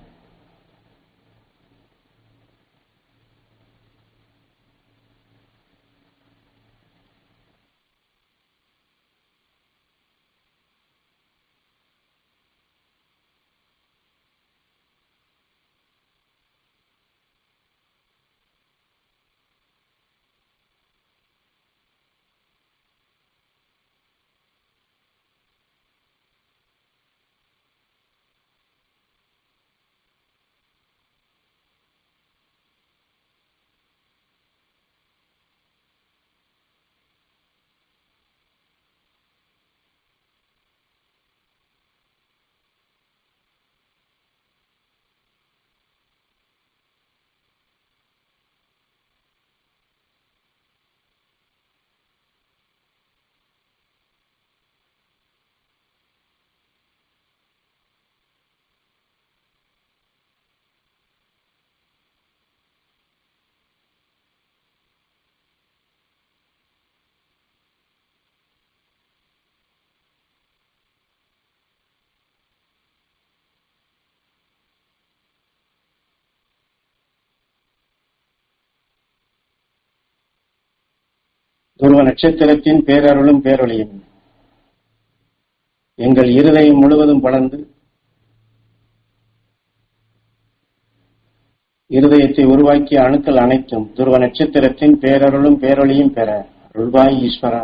துருவ நட்சத்திரத்தின் பேரருளும் பேரொளியும் எங்கள் இருதயம் முழுவதும் படர்ந்து இருதயத்தை உருவாக்கிய அணுக்கள் அனைத்தும் துருவ நட்சத்திரத்தின் பேரருளும் பேரொளியும் பெற அருள்வாய் ஈஸ்வரா.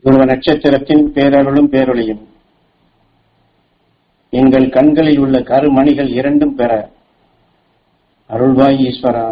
துருவ நட்சத்திரத்தின் பேரருளும் பேரொளியும் எங்கள் கண்களில் உள்ள கருமணிகள் இரண்டும் பெற அருள்வாய் ஈஸ்வரா.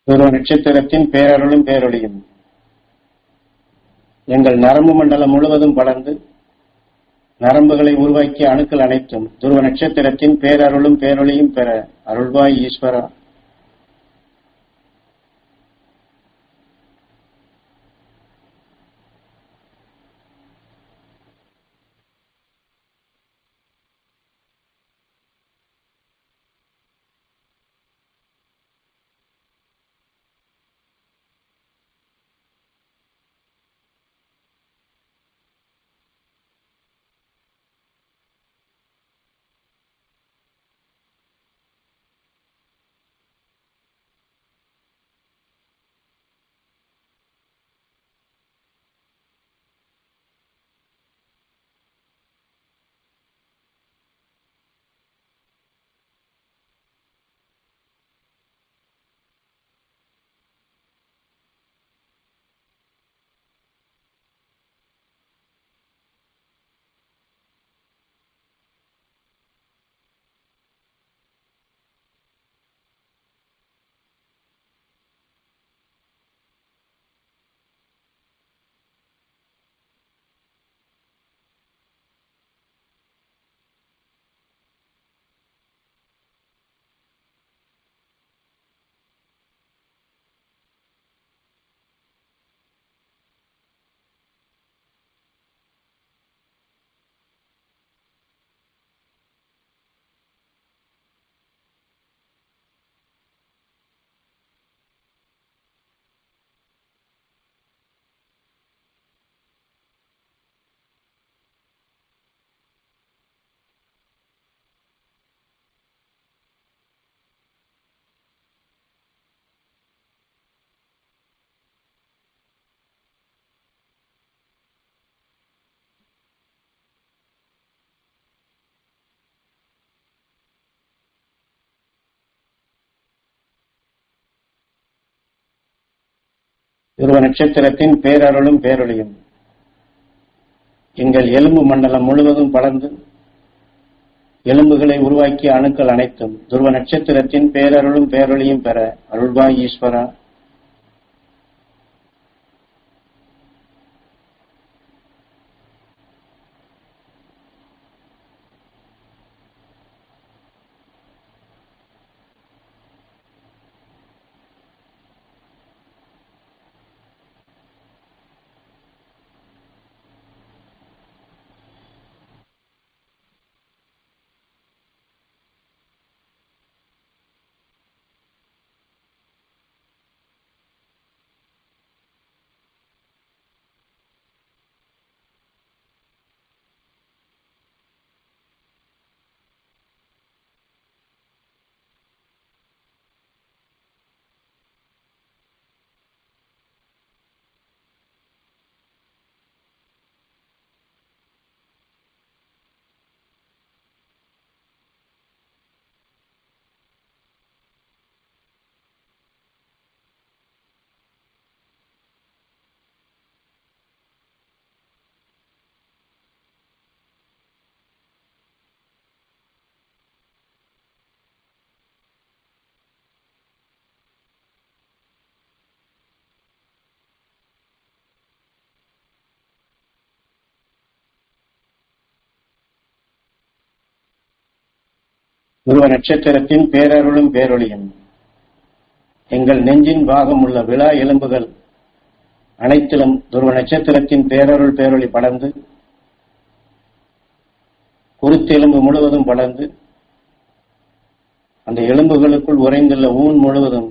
துருவ நட்சத்திரத்தின் பேரருளும் பேரொளியும் எங்கள் நரம்பு மண்டலம் முழுவதும் படர்ந்து நரம்புகளை உருவாக்கிய அணுக்கள் அனைத்தும் துருவ நட்சத்திரத்தின் பேரருளும் பேரொளியும் பெற அருள்வாய் ஈஸ்வரா. துருவ நட்சத்திரத்தின் பேரருளும் பேரொளியும் எங்கள் எலும்பு மண்டலம் முழுவதும் படர்ந்து எலும்புகளை உருவாக்கிய அணுக்கள் அனைத்தும் துருவ நட்சத்திரத்தின் பேரருளும் பேரொளியும் பெற அருள்வாய் ஈஸ்வரா. துருவ நட்சத்திரத்தின் பேரருளும் பேரொளியும் எங்கள் நெஞ்சின் பாகம் உள்ள விழா எலும்புகள் அனைத்திலும் துருவ நட்சத்திரத்தின் பேரருள் பேரொளி படர்ந்து குருத்தெலும்பு முழுவதும் படர்ந்து அந்த எலும்புகளுக்குள் உறைந்துள்ள ஊன் முழுவதும்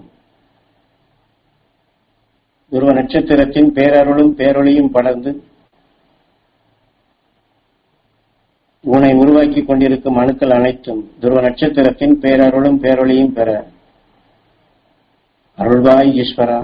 துருவ நட்சத்திரத்தின் பேரருளும் பேரொளியும் படர்ந்து ஊனை உருவாக்கி கொண்டிருக்கும் அணுக்கள் அனைத்தும் துருவ நட்சத்திரத்தின் பேரருளும் பேரொளியும் பெற அருள்வாய் ஈஸ்வரா.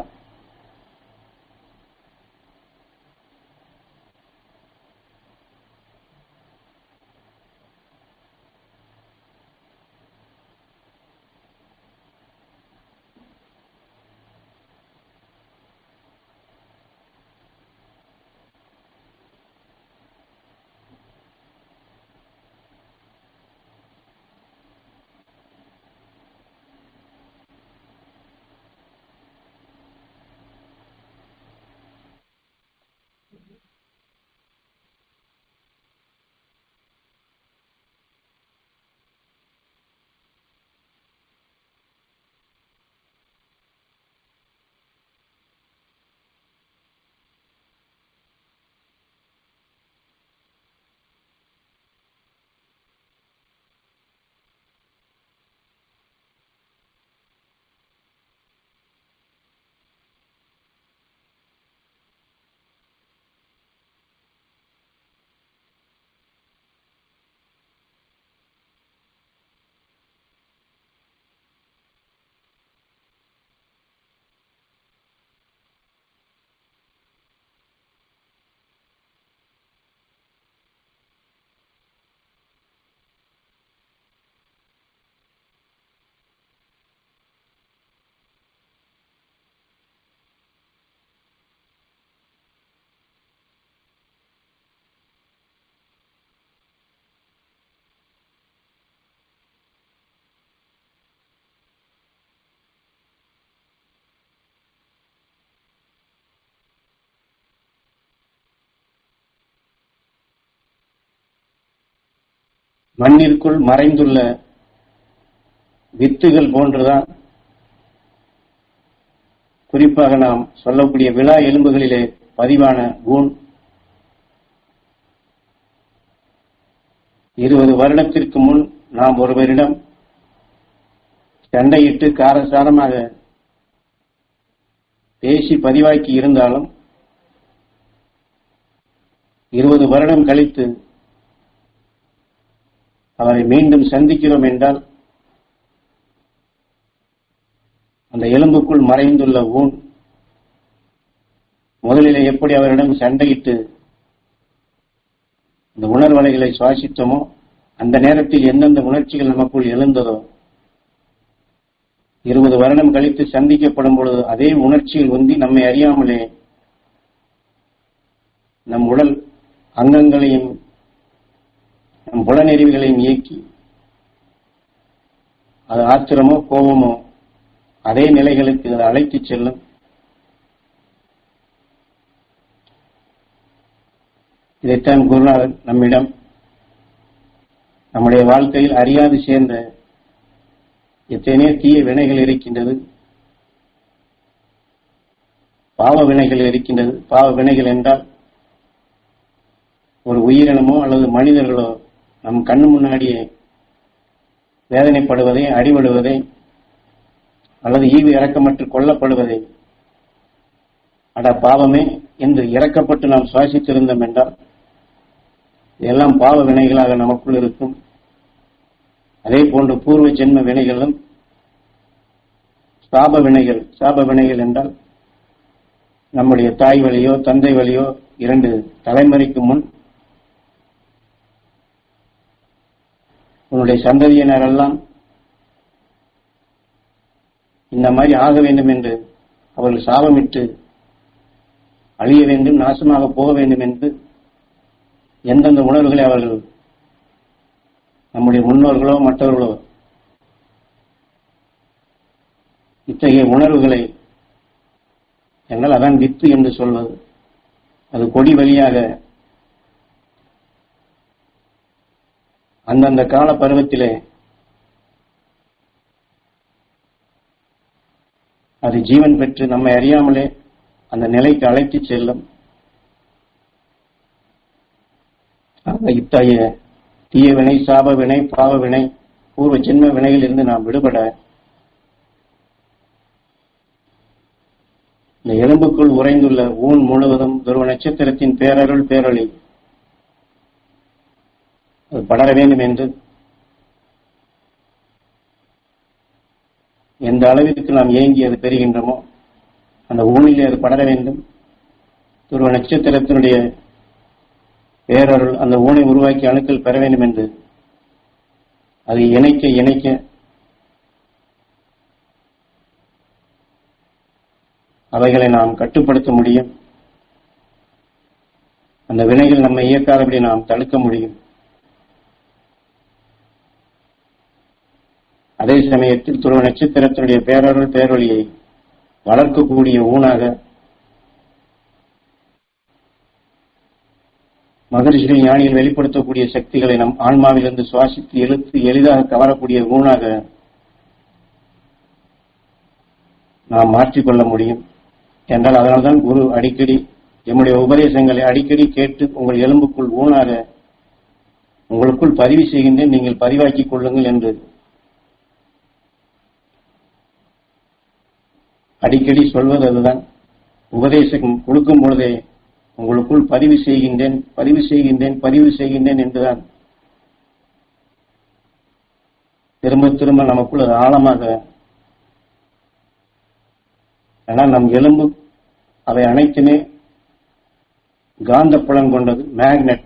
மண்ணிற்குள் மறைந்துள்ள வித்துகள் போன்றுதான் குறிப்பாக நாம் சொல்லக்கூடிய விழா எலும்புகளிலே பதிவான ஊன் 20 வருடத்திற்கு முன் நாம் ஒருவரிடம் சண்டையிட்டு காரசாரமாக பேசி பதிவாக்கி இருந்தாலும் 20 வருடம் கழித்து அவரை மீண்டும் சந்திக்கிறோம் என்றால் அந்த எலும்புக்குள் மறைந்துள்ள ஊன் முதலிலே எப்படி அவரிடம் சண்டையிட்டு அந்த உணர்வலைகளை சுவாசித்தோமோ அந்த நேரத்தில் எந்தெந்த உணர்ச்சிகள் நமக்குள் எழுந்ததோ 20 வருடம் கழித்து சந்திக்கப்படும் பொழுது அதே உணர்ச்சியில் உந்தி நம்மை அறியாமலே நம் உடல் அங்கங்களையும் நம் புலனெறிவுகளையும் இயக்கி அது ஆத்திரமோ கோபமோ அதே நிலைகளுக்கு அது அழைத்துச் செல்லும். இதைத்தான் குருநாதர் நம்மிடம் நம்முடைய வாழ்க்கையில் அறியாது சேர்ந்த எத்தனையோ தீய வினைகள் இருக்கின்றது, பாவ வினைகள் இருக்கின்றது. பாவ வினைகள் என்றால் ஒரு உயிரினமோ அல்லது மனிதர்களோ நம் கண்ணு முன்னாடியே வேதனைப்படுவதை, அடிபடுவதை அல்லது ஈவு இறக்கமற்று கொல்லப்படுவதை, அட பாவமே என்று இறக்கப்பட்டு நாம் சுவாசித்திருந்தோம் என்றால் இதெல்லாம் பாவ வினைகளாக நமக்குள் இருக்கும். அதே போன்று பூர்வ ஜென்ம வினைகளும் சாப வினைகள். சாப வினைகள் என்றால் நம்முடைய தாய் வழியோ தந்தை வழியோ 2 தலைமுறைக்கு முன் உன்னுடைய சந்ததியினரெல்லாம் இந்த மாதிரி ஆக வேண்டும் என்று அவர்கள் சாபமிட்டு அழிய வேண்டும், நாசமாக போக வேண்டும் என்று எந்தெந்த உணர்வுகளை அவர்கள் நம்முடைய முன்னோர்களோ மற்றவர்களோ இத்தகைய உணர்வுகளை என்னால் அதான் வித்து என்று சொல்வது. அது கொடி வழியாக அந்தந்த கால பருவத்திலே அது ஜீவன் பெற்று நம்மை அறியாமலே அந்த நிலைக்கு அழைத்துச் செல்லும். இத்தகைய தீய வினை, சாப வினை, பாவ வினை, பூர்வ ஜென்ம வினையில் இருந்து நாம் விடுபட இந்த எலும்புக்குள் உறைந்துள்ள ஊன் முழுவதும் துருவ நட்சத்திரத்தின் பேரருள் பேரொளி அது படர வேண்டும் என்று எந்த அளவிற்கு நாம் ஏங்கி அது பெறுகின்றோமோ அந்த ஊனிலே அது படர வேண்டும். துருவ நட்சத்திரத்தினுடைய பேரருள் அந்த ஊனை உருவாக்கி அணுக்கள் பெற வேண்டும் என்று அதை இணைக்க இணைக்க அவைகளை நாம் கட்டுப்படுத்த முடியும். அந்த வினைகள் நம்மை இயக்காதபடி நாம் தடுக்க முடியும். அதே சமயத்தில் துருவ நட்சத்திரத்தினுடைய பேரருள் பேரொளியை வளர்க்கக்கூடிய ஊனாக மகரிஷிகள் ஞானிகள் வெளிப்படுத்தக்கூடிய சக்திகளை நம் ஆன்மாவிலிருந்து சுவாசித்து இழுத்து எளிதாக கவரக்கூடிய ஊனாக நாம் மாற்றிக்கொள்ள முடியும் என்றால் அதனால்தான் குரு அடிக்கடி எம்முடைய உபதேசங்களை அடிக்கடி கேட்டு உங்கள் எலும்புக்குள் ஊனாக உங்களுக்குள் பதிவு செய்கின்றேன், நீங்கள் பதிவாக்கிக் கொள்ளுங்கள் என்று அடிக்கடி சொல்வது அதுதான். உபதேசம் கொடுக்கும் பொழுதே உங்களுக்குள் பதிவு செய்கின்றேன், பதிவு செய்கின்றேன், பதிவு செய்கின்றேன் என்றுதான் திரும்ப திரும்ப நமக்குள் அது ஆழமாக. ஆனால் நம் எலும்பு அவை அனைத்துமே காந்த புலன் கொண்டது, மேக்னெட்.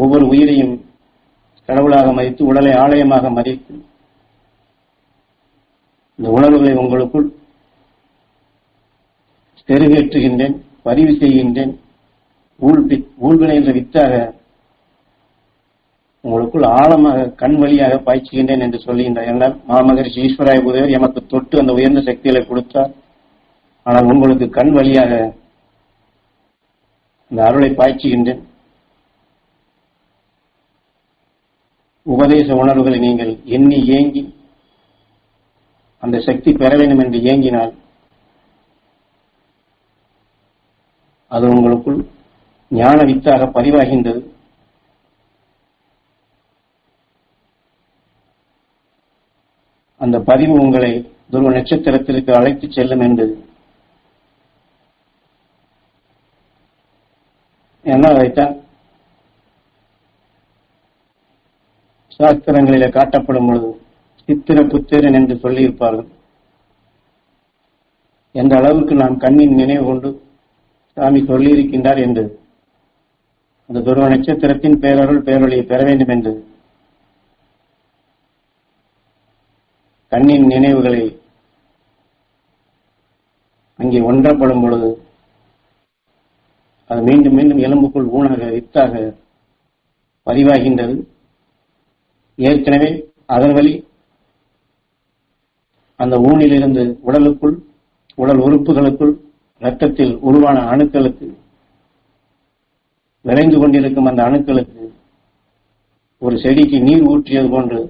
ஒவ்வொரு உயிரையும் கடவுளாக மதித்து உடலை ஆலயமாக மதித்து இந்த உணர்வுகளை உங்களுக்குள் செருகேற்றுகின்றேன், பதிவு செய்கின்றேன். ஊழ்வினை என்ற வித்தாக உங்களுக்குள் ஆழமாக கண் வழியாக பாய்ச்சுகின்றேன் என்று சொல்லுகின்றார். என்றால் மாமகரிஷி ஈஸ்வராய புதேவர் எமக்கு தொட்டு அந்த உயர்ந்த சக்திகளை கொடுத்தார். ஆனால் உங்களுக்கு கண் வழியாக அந்த அருளை பாய்ச்சுகின்றேன். உபதேச உணர்வுகளை நீங்கள் எண்ணி ஏங்கி அந்த சக்தி பெற வேண்டும் என்று ஏங்கினால் அது உங்களுக்குள் ஞான வித்தாக பதிவாகின்றது. அந்த பதிவு உங்களை துருவ நட்சத்திரத்திற்கு அழைத்துச் செல்லும் என்று என்ன அதைத்தான் சாஸ்திரங்களிலே காட்டப்படும் பொழுது சித்திர புத்திரன் என்று சொல்லியிருப்பார்கள். எந்த அளவுக்கு நாம் கண்ணின் நினைவு கொண்டு சாமி சொல்லியிருக்கின்றார் என்று அந்த துருவ நட்சத்திரத்தின் பேரருள் பேரொழியை பெற வேண்டும் என்று கண்ணின் நினைவுகளை அங்கே ஒன்றப்படும் பொழுது அது மீண்டும் மீண்டும் எலும்புக்குள் ஊனாக வித்தாக பதிவாகின்றது. ஏற்கனவே அதன் வழி அந்த ஊனிலிருந்து உடலுக்குள், உடல் உறுப்புகளுக்குள், இரத்தத்தில் உருவான அணுக்களுக்கு, விளைந்து கொண்டிருக்கும் அந்த அணுக்களுக்கு ஒரு செடிக்கு நீர் ஊற்றியது போன்று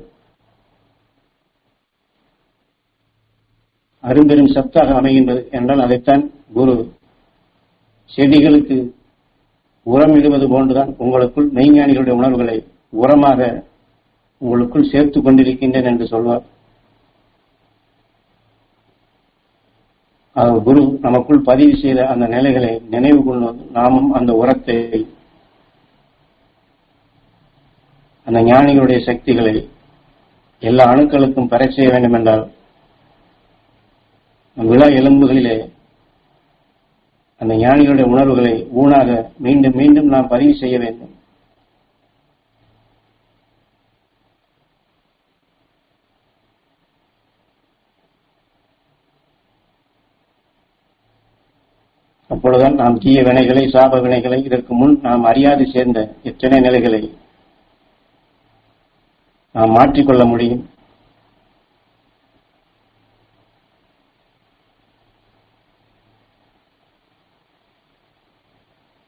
அரும்பெரும் சத்தாக அமைகின்றது என்றால் அதைத்தான் குரு செடிகளுக்கு உரம் இடுவது போன்றுதான் உங்களுக்குள் மெய்ஞானிகளுடைய உணர்வுகளை உரமாக உங்களுக்குள் சேர்த்துக் கொண்டிருக்கின்றேன் என்று சொல்வார். குரு நமக்குள் பதிவு செய்த அந்த நிலைகளை நினைவு கொள்வது, நாமும் அந்த உரத்தை, அந்த ஞானிகளுடைய சக்திகளை எல்லா அணுக்களுக்கும் பெற செய்ய வேண்டும் என்றால் விழா எலும்புகளிலே அந்த ஞானிகளுடைய உணர்வுகளை ஊனாக மீண்டும் மீண்டும் நாம் பதிவு செய்ய வேண்டும். அப்பொழுதுதான் நாம் தீய வினைகளை, சாப வினைகளை, இதற்கு முன் நாம் அறியாது சேர்ந்த எத்தனை நிலைகளை நாம் மாற்றிக்கொள்ள முடியும்.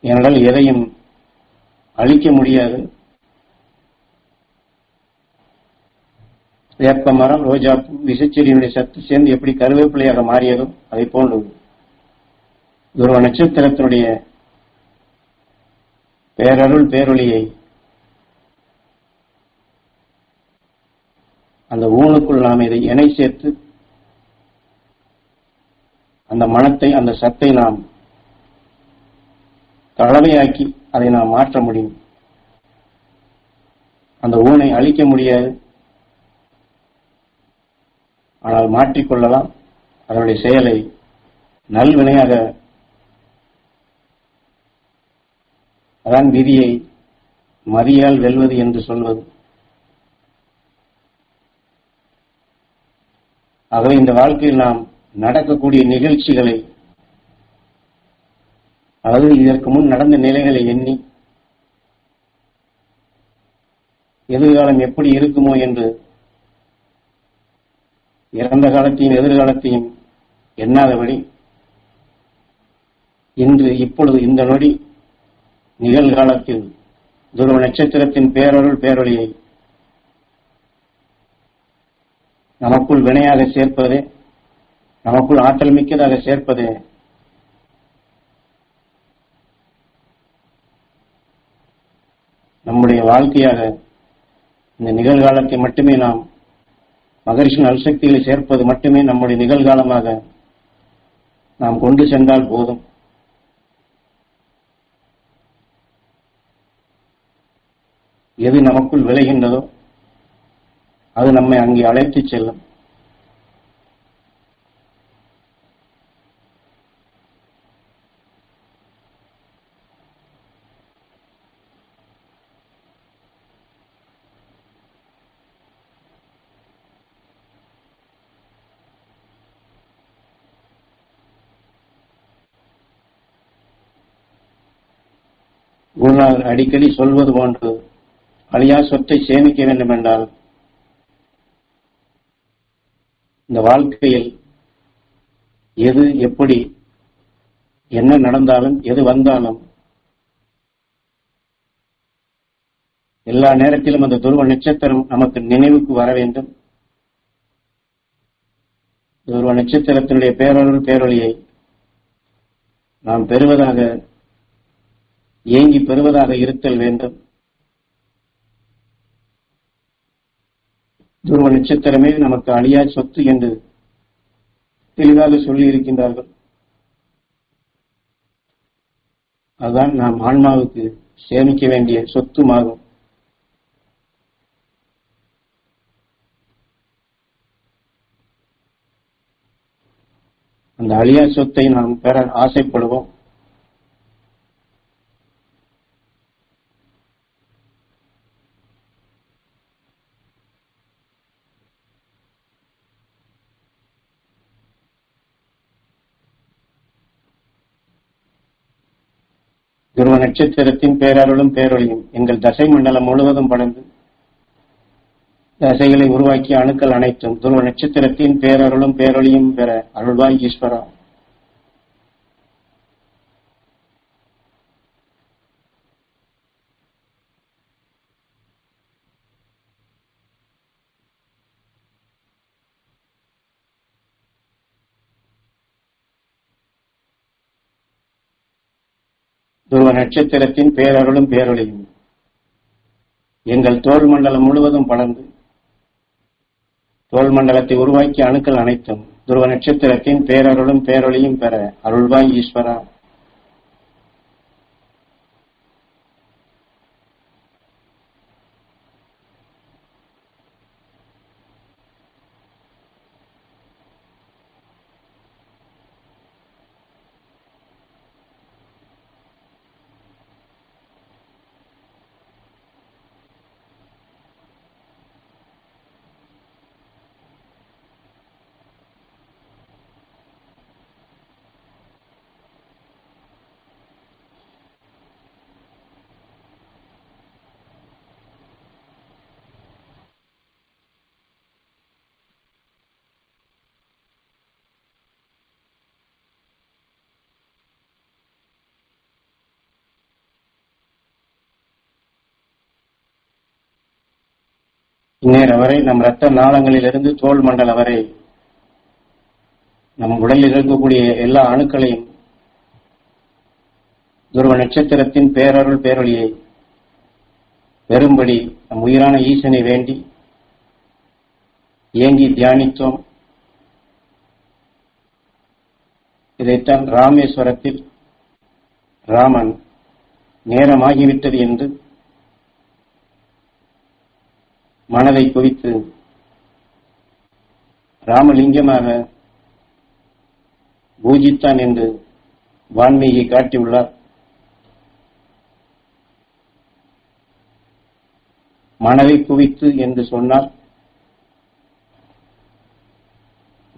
ஏனென்றால் எதையும் அழிக்க முடியாது. வேப்ப மரம், ரோஜாப்பூ, விசைச்செடியினுடைய சத்து சேர்ந்து எப்படி கருவேப்பிலையாக மாறியதோ அதை போன்று துருவ நட்சத்திரத்தினுடைய பேரருள் பேரொளியை அந்த ஊனுக்குள் நாம் இதை இணை சேர்த்து அந்த மனத்தை, அந்த சத்தை நாம் கலவையாக்கி அதை நாம் மாற்ற முடியும். அந்த ஊனை அழிக்க முடியாது, ஆனால் மாற்றிக்கொள்ளலாம். அதனுடைய செயலை நல்வினையாக, அதான் விதியை மதியால் வெல்வது என்று சொல்வது. ஆகவே இந்த வாழ்க்கையில் நாம் நடக்கக்கூடிய நிகழ்ச்சிகளை, அதாவது இதற்கு முன் நடந்த நிலைகளை எண்ணி எதிர்காலம் எப்படி இருக்குமோ என்று இறந்த காலத்தையும் எதிர்காலத்தையும் எண்ணாதபடி இன்று, இப்பொழுது, இந்த நொடி நிகழ்காலத்தில் துருவ நட்சத்திரத்தின் பேரருள் பேரொளியை நமக்குள் வினையாக சேர்ப்பதே, நமக்குள் ஆற்றல் மிக்கதாக சேர்ப்பதே நம்முடைய வாழ்க்கையாக இந்த நிகழ்காலத்தை மட்டுமே நாம் மகரிஷின் அல்சக்திகளை சேர்ப்பது மட்டுமே நம்முடைய நிகழ்காலமாக நாம் கொண்டு சென்றால் போதும். எது நமக்குள் விளைகின்றதோ அது நம்மை அங்கே அழைத்துச் செல்லும். குருநாதர் அடிக்கடி சொல்வது போன்று அழியா சொத்தை சேமிக்க வேண்டும் என்றால் இந்த வாழ்க்கையில் எது எப்படி என்ன நடந்தாலும் எது வந்தாலும் எல்லா நேரத்திலும் அந்த துருவ நட்சத்திரம் நமக்கு நினைவுக்கு வர வேண்டும். துருவ நட்சத்திரத்தினுடைய பேரருள் பேரொளியை நாம் பெறுவதாக, ஏங்கி பெறுவதாக இருத்தல் வேண்டும். துருவ நட்சத்திரமே நமக்கு அழியா சொத்து என்று தெளிவாக சொல்லி இருக்கின்றார்கள். அதுதான் நாம் ஆன்மாவுக்கு சேமிக்க வேண்டிய சொத்துமாகும். அந்த அழியா சொத்தை நாம் பெற ஆசைப்படுவோம். துருவ நட்சத்திரத்தின் பேரருளும் பேரொழியும் எங்கள் தசை மண்டலம் முழுவதும் படர்ந்து தசைகளை உருவாக்கிய அணுக்கள் அனைத்தும் துருவ நட்சத்திரத்தின் பேரருளும் பேரொளியும் பெற அருள்வாய் ஈஸ்வரா. துருவ நட்சத்திரத்தின் பேரருளும் பேரொளியும் எங்கள் தோல் மண்டலம் முழுவதும் படர்ந்து தோல் மண்டலத்தை உருவாக்கிய அணுக்கள் அனைத்தும் துருவ நட்சத்திரத்தின் பேரருளும் பேரொளியும் பெற அருள்வாய் ஈஸ்வரா. இந்நேரம் வரை நம் இரத்த நாளங்களிலிருந்து தோல் மண்டலம் வரை நம் உடலில் இருக்கக்கூடிய எல்லா அணுக்களையும் துருவ நட்சத்திரத்தின் பேரருள் பேரொளியை பெறும்படி நம் உயிரான ஈசனை வேண்டி ஏங்கி தியானித்தோம். இதைத்தான் ராமேஸ்வரத்தில் ராமன் நேரமாகிவிட்டது என்று மனதை குவித்து ராமலிங்கமாக பூஜித்தான் என்று வான்மீகி காட்டியுள்ளார். மனதை குவித்து என்று சொன்னால்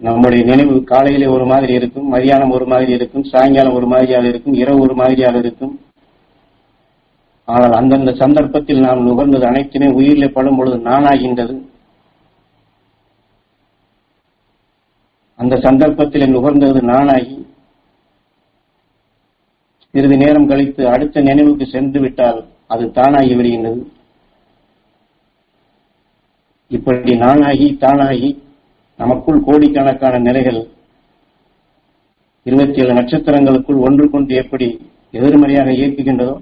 நம்முடைய நினைவு காலையிலே ஒரு மாதிரி இருக்கும், மதியானம் ஒரு மாதிரி இருக்கும், சாயங்காலம் ஒரு மாதிரியாக இருக்கும், இரவு ஒரு மாதிரியாக இருக்கும். ஆனால் அந்தந்த சந்தர்ப்பத்தில் நாம் நுகர்ந்தது அனைத்துமே உயிரிலே படும் பொழுது நானாகின்றது. அந்த சந்தர்ப்பத்தில் நுகர்ந்தது நானாகி சிறிது நேரம் கழித்து அடுத்த நினைவுக்கு சென்று விட்டால் அது தானாகி விடுகின்றது. இப்படி நானாகி தானாகி நமக்குள் கோடிக்கணக்கான நிலைகள் 27 நட்சத்திரங்களுக்குள் ஒன்றுக்கொன்று எப்படி எதிர்மறையாக இயக்குகின்றதோ,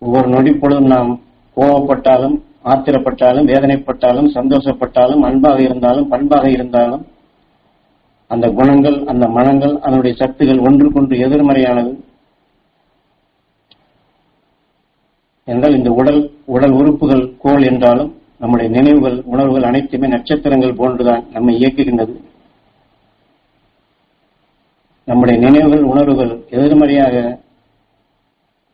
ஒவ்வொரு நொடி பொழுதும் நாம் கோபப்பட்டாலும், ஆத்திரப்பட்டாலும், வேதனைப்பட்டாலும், சந்தோஷப்பட்டாலும், அன்பாக இருந்தாலும், பண்பாக இருந்தாலும் அந்த குணங்கள், அந்த மனங்கள், அதனுடைய சக்திகள் ஒன்றுக்கொன்று எதிர்மறையானது என்றால் இந்த உடல் உறுப்புகள் கோள் என்றாலும் நம்முடைய நினைவுகள், உணர்வுகள் அனைத்துமே நட்சத்திரங்கள் போன்றுதான் நம்மை இயக்குகின்றது. நம்முடைய நினைவுகள், உணர்வுகள் எதிர்மறையாக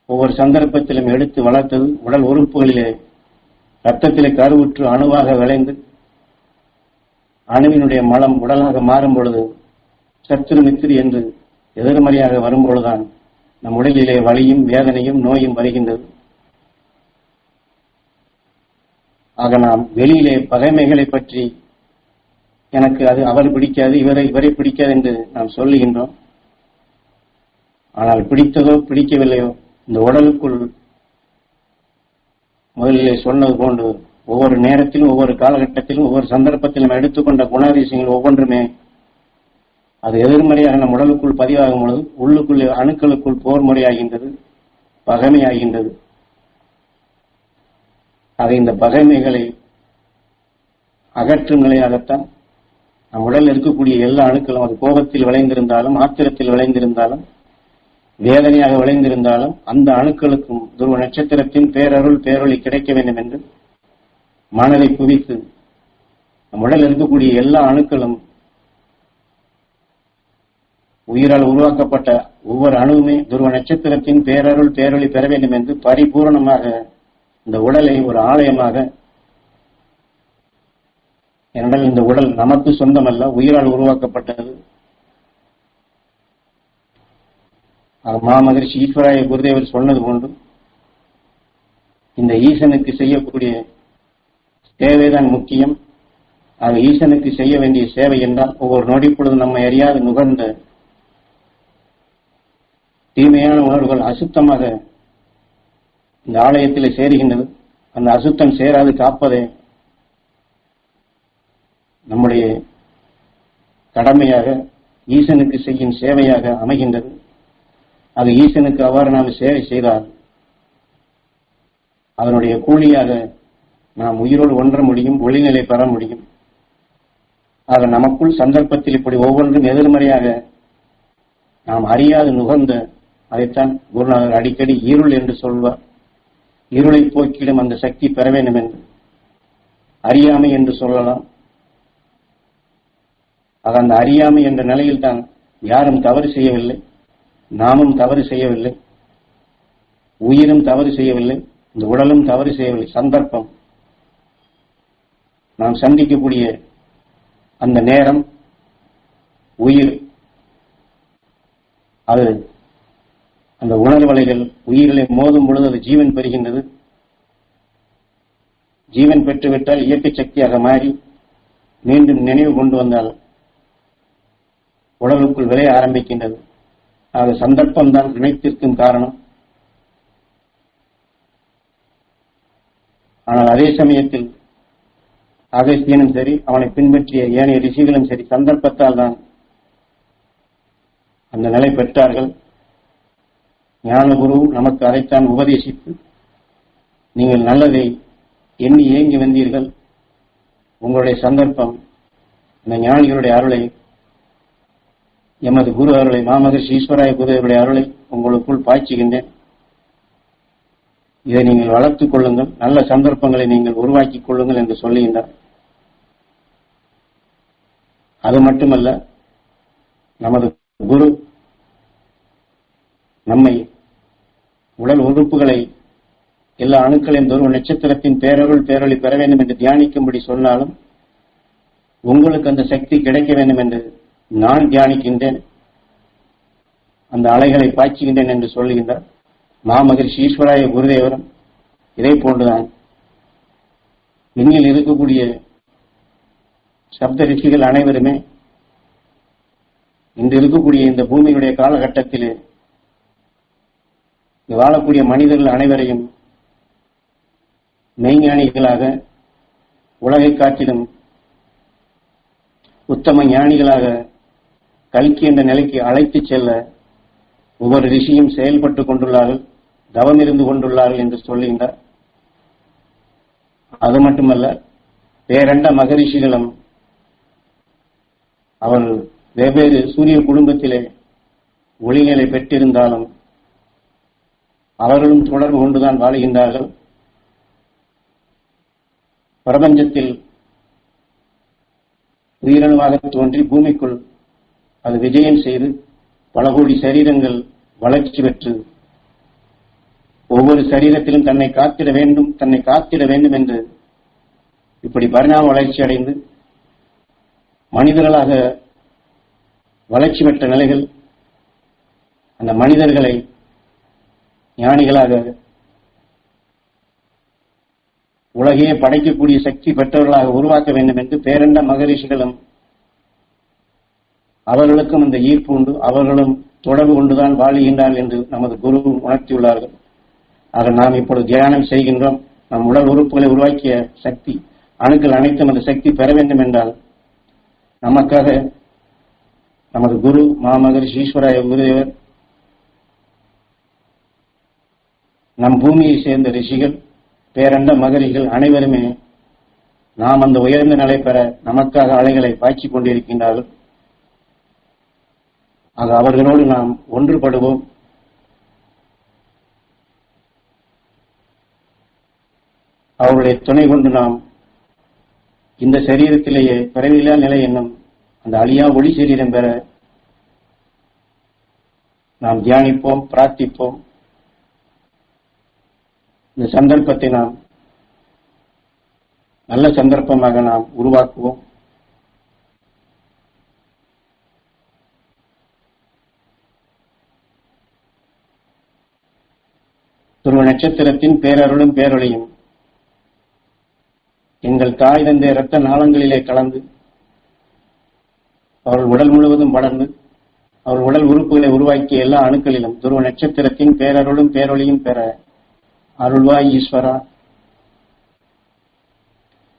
ஒவ்வொரு சந்தர்ப்பத்திலும் எடுத்து வளர்த்தது உடல் உறுப்புகளிலே ரத்தத்திலே கருவுற்று அணுவாக விளைந்து அணுவினுடைய மலம் உடலாக மாறும் பொழுது சத்துரு மித்திரி என்று எதிர்மறையாக வரும்பொழுதுதான் நம் உடலிலே வலியும் வேதனையும் நோயும் வருகின்றது. ஆக நாம் வெளியிலே பகைமைகளை பற்றி எனக்கு அது அவர் பிடிக்காது, இவரை பிடிக்காது என்று நாம் சொல்லுகின்றோம். ஆனால் பிடித்ததோ பிடிக்கவில்லையோ இந்த உடலுக்குள் முதலிலே சொன்னது போன்று ஒவ்வொரு நேரத்திலும், ஒவ்வொரு காலகட்டத்திலும், ஒவ்வொரு சந்தர்ப்பத்திலும் எடுத்துக்கொண்ட குணாதிசயங்கள் ஒவ்வொன்றுமே அது எதிர்மறையாக நம் உடலுக்குள் பதிவாகும் பொழுது உள்ளுக்குள்ளே அணுக்களுக்குள் போர் முறையாகின்றது, பகைமையாகின்றது. ஆக இந்த பகைமைகளை அகற்றும் நிலையாகத்தான் நம் உடலில் இருக்கக்கூடிய எல்லா அணுக்களும் அது கோபத்தில் விளைந்திருந்தாலும், ஆத்திரத்தில் விளைந்திருந்தாலும், வேதனையாக விளைந்திருந்தாலும் அந்த அணுக்களுக்கும் துருவ நட்சத்திரத்தின் பேரருள் பேரொளி கிடைக்க வேண்டும் என்று மனதை குவித்து நம் உடலில் இருக்கக்கூடிய எல்லா அணுக்களும் உயிரால் உருவாக்கப்பட்ட ஒவ்வொரு அணுவுமே துருவ நட்சத்திரத்தின் பேரருள் பேரொளி பெற வேண்டும் என்று பரிபூர்ணமாக இந்த உடலை ஒரு ஆலயமாக, ஏனென்றால் இந்த உடல் நமக்கு சொந்தமல்ல, உயிரால் உருவாக்கப்பட்டது. மாமகரிஷி ஈஸ்வராய குருதேவர் சொன்னது போன்று இந்த ஈசனுக்கு செய்யக்கூடிய தேவைதான் முக்கியம். ஆக ஈசனுக்கு செய்ய வேண்டிய சேவை என்றால் ஒவ்வொரு நொடி பொழுதும் நம்மை அறியாது நுகர்ந்த தீமையான உணர்வுகள் அசுத்தமாக இந்த ஆலயத்தில் சேருகின்றது. அந்த அசுத்தம் சேராது காப்பதே நம்முடைய கடமையாக, ஈசனுக்கு செய்யும் சேவையாக அமைகின்றது. அது ஈசனுக்கு அவ்வாறு நாம் சேவை செய்தால் அதனுடைய கூலியாக நாம் உயிரோடு ஒன்ற முடியும், ஒளிநிலை பெற முடியும். ஆக நமக்குள் சந்தர்ப்பத்தில் இப்படி ஒவ்வொன்றும் எதிர்மறையாக நாம் அறியாது நுகர்ந்த, அதைத்தான் குருநாதர் அடிக்கடி இருள் என்று சொல்வார். இருளை போக்கிடும் அந்த சக்தி பெற வேண்டும் என்று அறியாமை என்று சொல்லலாம். ஆக அந்த அறியாமை என்ற நிலையில் தான் யாரும் தவறு செய்யவில்லை, நாமும் தவறு செய்யவில்லை, உயிரும் தவறு செய்யவில்லை, இந்த உடலும் தவறு செய்யவில்லை. சந்தர்ப்பம், நாம் சந்திக்கக்கூடிய அந்த நேரம், உயிர், அது அந்த உணர்வலைகள் உயிர்களை மோதும் பொழுது அது ஜீவன் பெறுகின்றது. ஜீவன் பெற்றுவிட்டால் இயற்கை சக்தியாக மாறி மீண்டும் நினைவு கொண்டு வந்தால் உடலுக்குள் விளைய ஆரம்பிக்கின்றது. ஆக சந்தர்ப்பம் தான் அனைத்திற்கும் காரணம். ஆனால் அதே சமயத்தில் அகஸ்தியனும் சரி, அவனை பின்பற்றிய ஏனைய ரிஷிகளும் சரி, சந்தர்ப்பத்தால் தான் அந்த நிலை பெற்றார்கள். ஞானகுருவும் நமக்கு அதைத்தான் உபதேசித்து, நீங்கள் நல்லதை எண்ணி ஏங்கி வந்தீர்கள், உங்களுடைய சந்தர்ப்பம் இந்த ஞானிகளுடைய அருளை, எமது குரு அருளை, மாமகர்ஷி ஈஸ்வராய குருவருடைய அருளை உங்களுக்குள் பாய்ச்சுகின்றேன். இதை நீங்கள் வளர்த்துக் கொள்ளுங்கள், நல்ல சந்தர்ப்பங்களை நீங்கள் உருவாக்கிக் கொள்ளுங்கள் என்று சொல்லுகின்றார். அது மட்டுமல்ல, நமது குரு நம்மை உடல் உறுப்புகளை, எல்லா அணுக்களையும் துருவ நட்சத்திரத்தின் பேரருள் பேரொளி பெற வேண்டும் என்று தியானிக்கும்படி சொன்னாலும் உங்களுக்கு அந்த சக்தி கிடைக்க வேண்டும் என்று நான் தியானிக்கின்றேன், அந்த அலைகளை பாய்ச்சுகின்றேன் என்று சொல்லுகின்றார். மாமகரிஷி ஈஸ்வராய குருதேவரும் இதை போன்றுதான் விண்ணில் இருக்கக்கூடிய சப்த ரிஷிகள் அனைவருமே இன்று இருக்கக்கூடிய இந்த பூமியுடைய காலகட்டத்திலே வாழக்கூடிய மனிதர்கள் அனைவரையும் மெய்ஞானிகளாக, உலகை காட்டிலும் உத்தம ஞானிகளாக கல்கி என்ற நிலைக்கு அழைத்துச் செல்ல ஒவ்வொரு ரிஷியும் செயல்பட்டுக் கொண்டுள்ளார்கள், தவம் இருந்து கொண்டுள்ளார்கள் என்று சொல்லுகின்றார். அது மட்டுமல்ல, பேரண்ட மகரிஷிகளும் அவர்கள் வெவ்வேறு சூரிய குடும்பத்திலே ஒளிநிலை பெற்றிருந்தாலும் அவர்களும் தொடர்பு கொண்டுதான் வாழுகின்றார்கள். பிரபஞ்சத்தில் உயிரணுவாக தோன்றி பூமிக்குள் அது விஜயம் செய்து பல கோடி சரீரங்கள் வளர்ச்சி பெற்று ஒவ்வொரு சரீரத்திலும் தன்னை காத்திட வேண்டும் என்று இப்படி பரிணாம வளர்ச்சி அடைந்து மனிதர்களாக வளர்ச்சி பெற்ற நிலைகள், அந்த மனிதர்களை ஞானிகளாக உலகையே படைக்கக்கூடிய சக்தி பெற்றவர்களாக உருவாக்க வேண்டும் என்று பேரண்ட மகரிஷிகளும் அவர்களுக்கும் இந்த ஈர்ப்பு உண்டு, அவர்களும் தொடர்பு கொண்டுதான் வாழுகின்றார்கள் என்று நமது குரு உணர்த்தியுள்ளார்கள். ஆக நாம் இப்பொழுது தியானம் செய்கின்றோம். நம் உடல் உறுப்புகளை உருவாக்கிய சக்தி அணுக்கள் அனைத்தும் அந்த சக்தி பெற வேண்டும் என்றால் நமக்காக நமது குரு மாமகரிஷி ஈஸ்வராய குருதேவர், நம் பூமியை சேர்ந்த ரிஷிகள், பேரண்ட மகரிகள் அனைவருமே நாம் அந்த உயர்ந்த நிலை பெற நமக்காக அலைகளை பாய்ச்சிக் கொண்டிருக்கின்றார்கள். ஆக அவர்களோடு நாம் ஒன்றுபடுவோம். அவருடைய துணை கொண்டு நாம் இந்த சரீரத்திலேயே பிறவில்லா நிலை என்னும் அந்த அழியா ஒளி சரீரம் பெற நாம் தியானிப்போம், பிரார்த்திப்போம். இந்த சந்தர்ப்பத்தை நாம் நல்ல சந்தர்ப்பமாக நாம் உருவாக்குவோம். துருவ நட்சத்திரத்தின் பேரருளும் பேரொளியும் எங்கள் தாய் தந்தை இரத்த நாளங்களிலே கலந்து அவர்கள் உடல் முழுவதும் படர்ந்து அவர்கள் உடல் உறுப்புகளை உருவாக்கிய எல்லா அணுக்களிலும் துருவ நட்சத்திரத்தின் பேரருளும் பேரொழியும் பெற அருள்வாய் ஈஸ்வரா.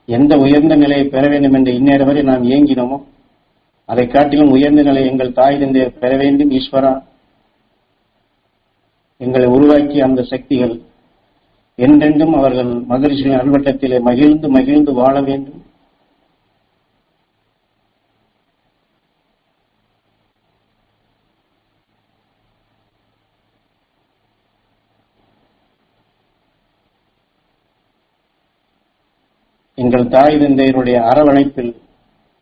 எந்த உயர்ந்த நிலையை பெற வேண்டும் என்று இந்நேரம் வரை நாம் ஏங்கினோமோ அதை காட்டிலும் உயர்ந்த நிலை எங்கள் தாய் தந்தையை பெற வேண்டும் ஈஸ்வரா. எங்களை உருவாக்கிய அந்த சக்திகள் என்றென்றும் அவர்கள் மகரிஷியின் அல்வட்டத்திலே மகிழ்ந்து மகிழ்ந்து வாழ வேண்டும். எங்கள் தாய் தந்தையருடைய அரவணைப்பில்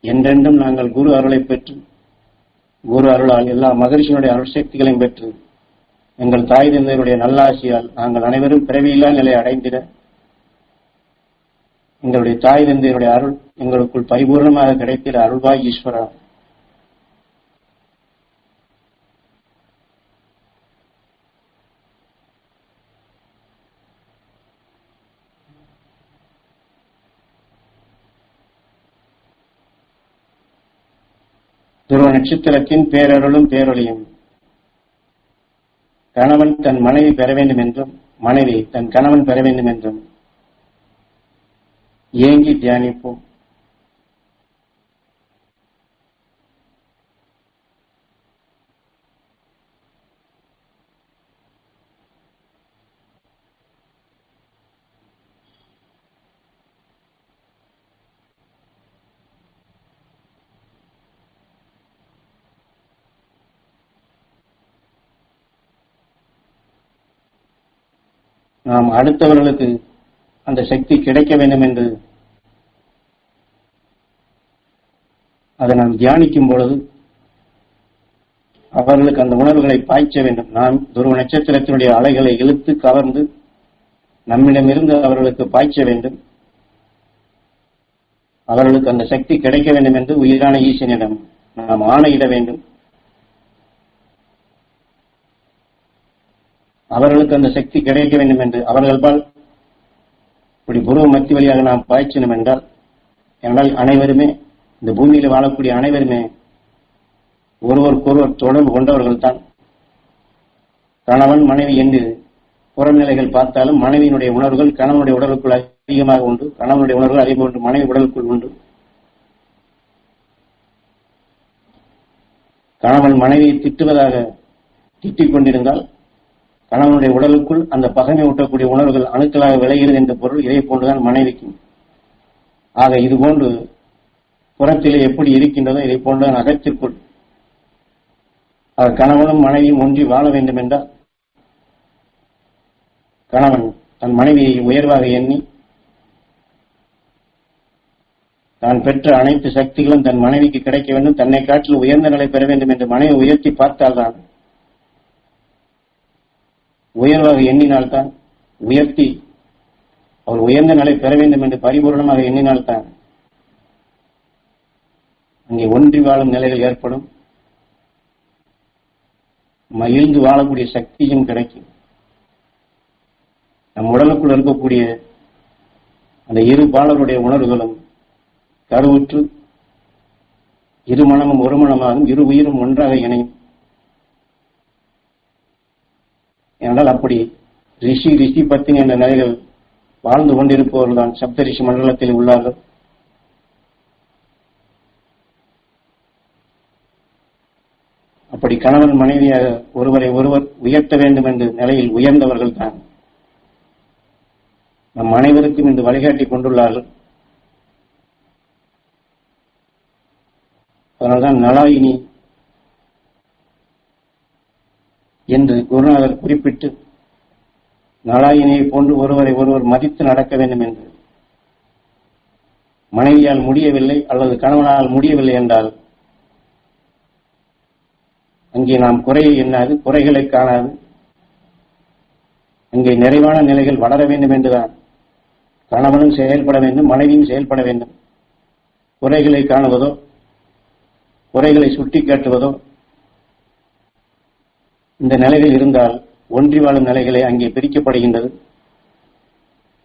என்றென்றும் நாங்கள் குரு அருளை பெற்று குரு அருளால் எல்லா மகரிஷியினுடைய அருள் சக்திகளையும் பெற்று எங்கள் தாய் தந்தையருடைய நல்லாசியால் நாங்கள் அனைவரும் பிறவியில்லா நிலை அடைந்திட எங்களுடைய தாய் தந்தையருடைய அருள் எங்களுக்குள் பரிபூர்ணமாக கிடைத்திட அருள்வாய் ஈஸ்வரா. துருவ நட்சத்திரத்தின் பேரருளும் பேரொழியும் கணவன் தன் மனைவி பெற வேண்டும் என்றும் மனைவி தன் கணவன் பெற வேண்டும் என்றும் ஏங்கி தியானிப்போம். நாம் அடுத்தவர்களுக்கு அந்த சக்தி கிடைக்க வேண்டும் என்று அதை நாம் தியானிக்கும் பொழுது அவர்களுக்கு அந்த உணர்வுகளை பாய்ச்ச வேண்டும். நாம் துருவ நட்சத்திரத்தினுடைய அலைகளை இழுத்து கவர்ந்து நம்மிடமிருந்து அவர்களுக்கு பாய்ச்ச வேண்டும். அவர்களுக்கு அந்த சக்தி கிடைக்க வேண்டும் என்று உயிரான ஈசனிடம் நாம் ஆணையிட வேண்டும். அவர்களுக்கு அந்த சக்தி கிடைக்க வேண்டும் என்று அவர்களால் இப்படி புருவ மத்தி வழியாக நாம் பாய்ச்சணும் என்றால் அனைவருமே இந்த பூமியில் வாழக்கூடிய அனைவருமே ஒருவருக்கொருவர் தொடர்பு கொண்டவர்கள் தான். கணவன் மனைவி என்று புறநிலைகள் பார்த்தாலும் மனைவியினுடைய உணர்வுகள் கணவனுடைய உடலுக்குள் அதிகமாக உண்டு, கணவனுடைய உணர்வுகள் அதிகம் உண்டு, மனைவி உடலுக்குள் உண்டு. கணவன் மனைவியை திட்டிக் கொண்டிருந்தால் கணவனுடைய உடலுக்குள் அந்த பகைமை ஊட்டக்கூடிய உணர்வுகள் அணுக்களாக விளைகிறது என்ற பொருள் இதை போன்றுதான் மனைவிக்கும். ஆக இதுபோன்று புறத்திலே எப்படி இருக்கின்றதோ இதை போன்றுதான் அகத்திற்குள் கணவனும் மனைவியும் ஒன்றி வாழ வேண்டும் என்றால் கணவன் தன் மனைவியை உயர்வாக எண்ணி தான் பெற்ற அனைத்து சக்திகளும் தன் மனைவிக்கு கிடைக்க வேண்டும், தன்னை காட்டில் உயர்ந்த நிலை பெற வேண்டும் என்று மனைவி உயர்த்தி பார்த்தால்தான், உயர்வாக எண்ணினால்தான், உயர்த்தி அவர் உயர்ந்த நிலை பெற வேண்டும் என்று பரிபூர்ணமாக எண்ணினால்தான் அங்கே ஒன்றி வாழும் நிலைகள் ஏற்படும், மகிழ்ந்து வாழக்கூடிய சக்தியும் கிடைக்கும். நம் உடலுக்குள் இருக்கக்கூடிய அந்த இரு பாலருடைய உணர்வுகளும் கருவுற்று இரு மனமும் ஒரு மனமாகும், இரு உயிரும் ஒன்றாக இணையும். என்றால் அப்படி ரிஷி பத்தினி என்ற நிலைகள் வாழ்ந்து கொண்டிருப்பவர்கள் தான் சப்த ரிஷி மண்டலத்தில் உள்ளார்கள். அப்படி கணவன் மனைவியாக ஒருவரை ஒருவர் உயர்த்த வேண்டும் என்ற நிலையில் உயர்ந்தவர்கள் தான் நம் அனைவருக்கும் இன்று வழிகாட்டி கொண்டுள்ளார்கள். அதனால்தான் நலாயினி என்று குருநாதர் குறிப்பிட்டு நலாயினியை போன்று ஒருவரை ஒருவர் மதித்து நடக்க வேண்டும் என்று, மனைவியால் முடியவில்லை அல்லது கணவனால் முடியவில்லை என்றால் அங்கே நாம் குறையை எண்ணாது, குறைகளை காணாது, அங்கே நிறைவான நிலைகள் வளர வேண்டும் என்றுதான் கணவனும் செயல்பட வேண்டும், மனைவியும் செயல்பட வேண்டும். குறைகளை காணுவதோ குறைகளை சுட்டி காட்டுவதோ இந்த நிலைகள் இருந்தால் ஒன்றி வாழும் நிலைகளை அங்கே பிரிக்கப்படுகின்றது.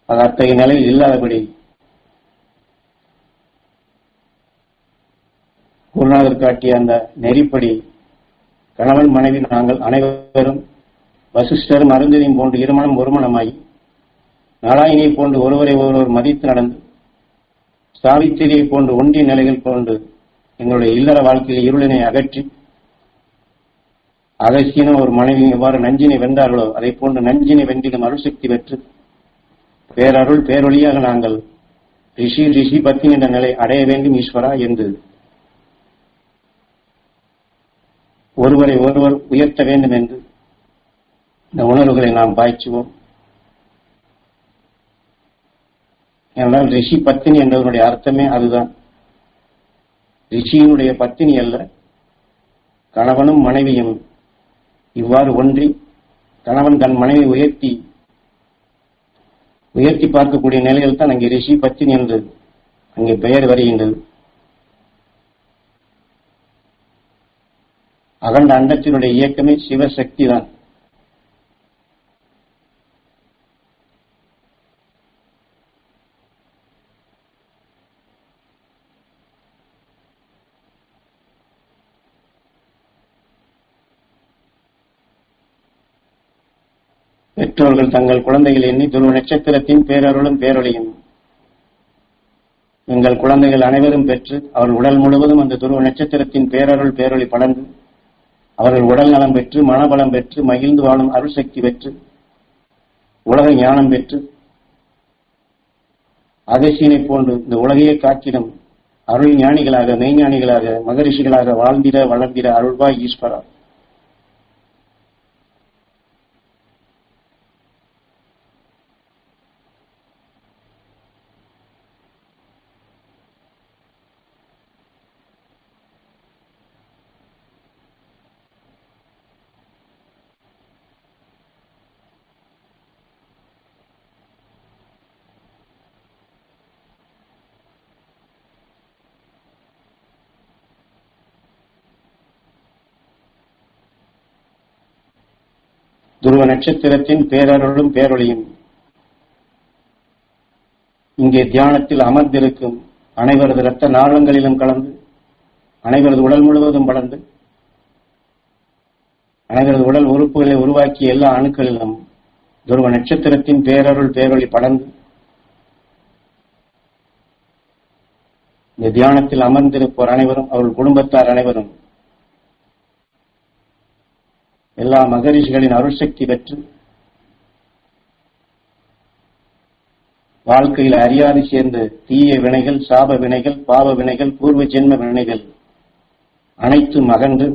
அது அத்தகைய நிலையில் இல்லாதபடி குருநாதர் காட்டிய அந்த நெறிப்படி கணவன் மனைவி நாங்கள் அனைவரும் வசிஷ்டரும் அருந்ததியும் போன்று இருமணம் ஒருமணமாய் நாராயணியை போன்று ஒருவரை ஒருவர் மதித்து நடந்து சாவித்திரியை போன்று ஒன்றிய நிலைகள் கொண்டு எங்களுடைய இல்லற வாழ்க்கையில் இருளினை அகற்றி அகசியனும் ஒரு மனைவி எவ்வாறு நஞ்சினை வென்றார்களோ அதை போன்று நஞ்சினை வென்றிடும் அருள்சக்தி பெற்று பேரருள் பேரொழியாக நாங்கள் ரிஷி பத்தினி என்ற நிலை அடைய வேண்டும் ஈஸ்வரா என்று ஒருவரை ஒருவர் உயர்த்த வேண்டும் என்று இந்த உணர்வுகளை நாம் பாய்ச்சுவோம். ஏனென்றால் ரிஷி பத்தினி என்பதனுடைய அர்த்தமே அதுதான். ரிஷியினுடைய பத்தினி அல்ல, கணவனும் மனைவியும் இவ்வாறு ஒன்றி கணவன் தன் மனைவி உயர்த்தி பார்க்கக்கூடிய நிலையில் தான் அங்கே ரிஷி பத்தினி என்று அங்கே பெயர் வருகின்றது. அகண்ட அண்டத்தினுடைய இயக்கமே சிவசக்தி தான். பெற்றோர்கள் தங்கள் குழந்தைகள் எண்ணி துருவ நட்சத்திரத்தின் பேரருளும் பேரொழியும் எங்கள் குழந்தைகள் அனைவரும் பெற்று அவர்கள் உடல் முழுவதும் அந்த துருவ நட்சத்திரத்தின் பேரருள் பேரொழி படர்ந்து அவர்கள் உடல் நலம் பெற்று மனபலம் பெற்று மகிழ்ந்து வாழும் அருள் சக்தி பெற்று உலக ஞானம் பெற்று அகசியனை போன்று இந்த உலகையே காட்டிடும் அருள் ஞானிகளாக மெய்ஞானிகளாக மகரிஷிகளாக வாழ்ந்திட வளர்ந்திட அருள்வாய் ஈஸ்வரா. துருவ நட்சத்திரத்தின் பேரருளும் பேரொழியும் இங்கே தியானத்தில் அமர்ந்திருக்கும் அனைவரது இரத்த நாளங்களிலும் கலந்து அனைவரது உடல் முழுவதும் படர்ந்து அனைவரது உடல் உறுப்புகளை உருவாக்கிய எல்லா அணுக்களிலும் துருவ நட்சத்திரத்தின் பேரருள் பேரொழி படர்ந்து இந்த தியானத்தில் அமர்ந்திருப்போர் அனைவரும் அவர்கள் குடும்பத்தார் அனைவரும் எல்லா மகரிஷிகளின் அருள்சக்தி பெற்று வாழ்க்கையில் அறியாது சேர்ந்த தீய வினைகள், சாப வினைகள், பாவ வினைகள், பூர்வ ஜென்ம வினைகள் அனைத்தும் அகன்று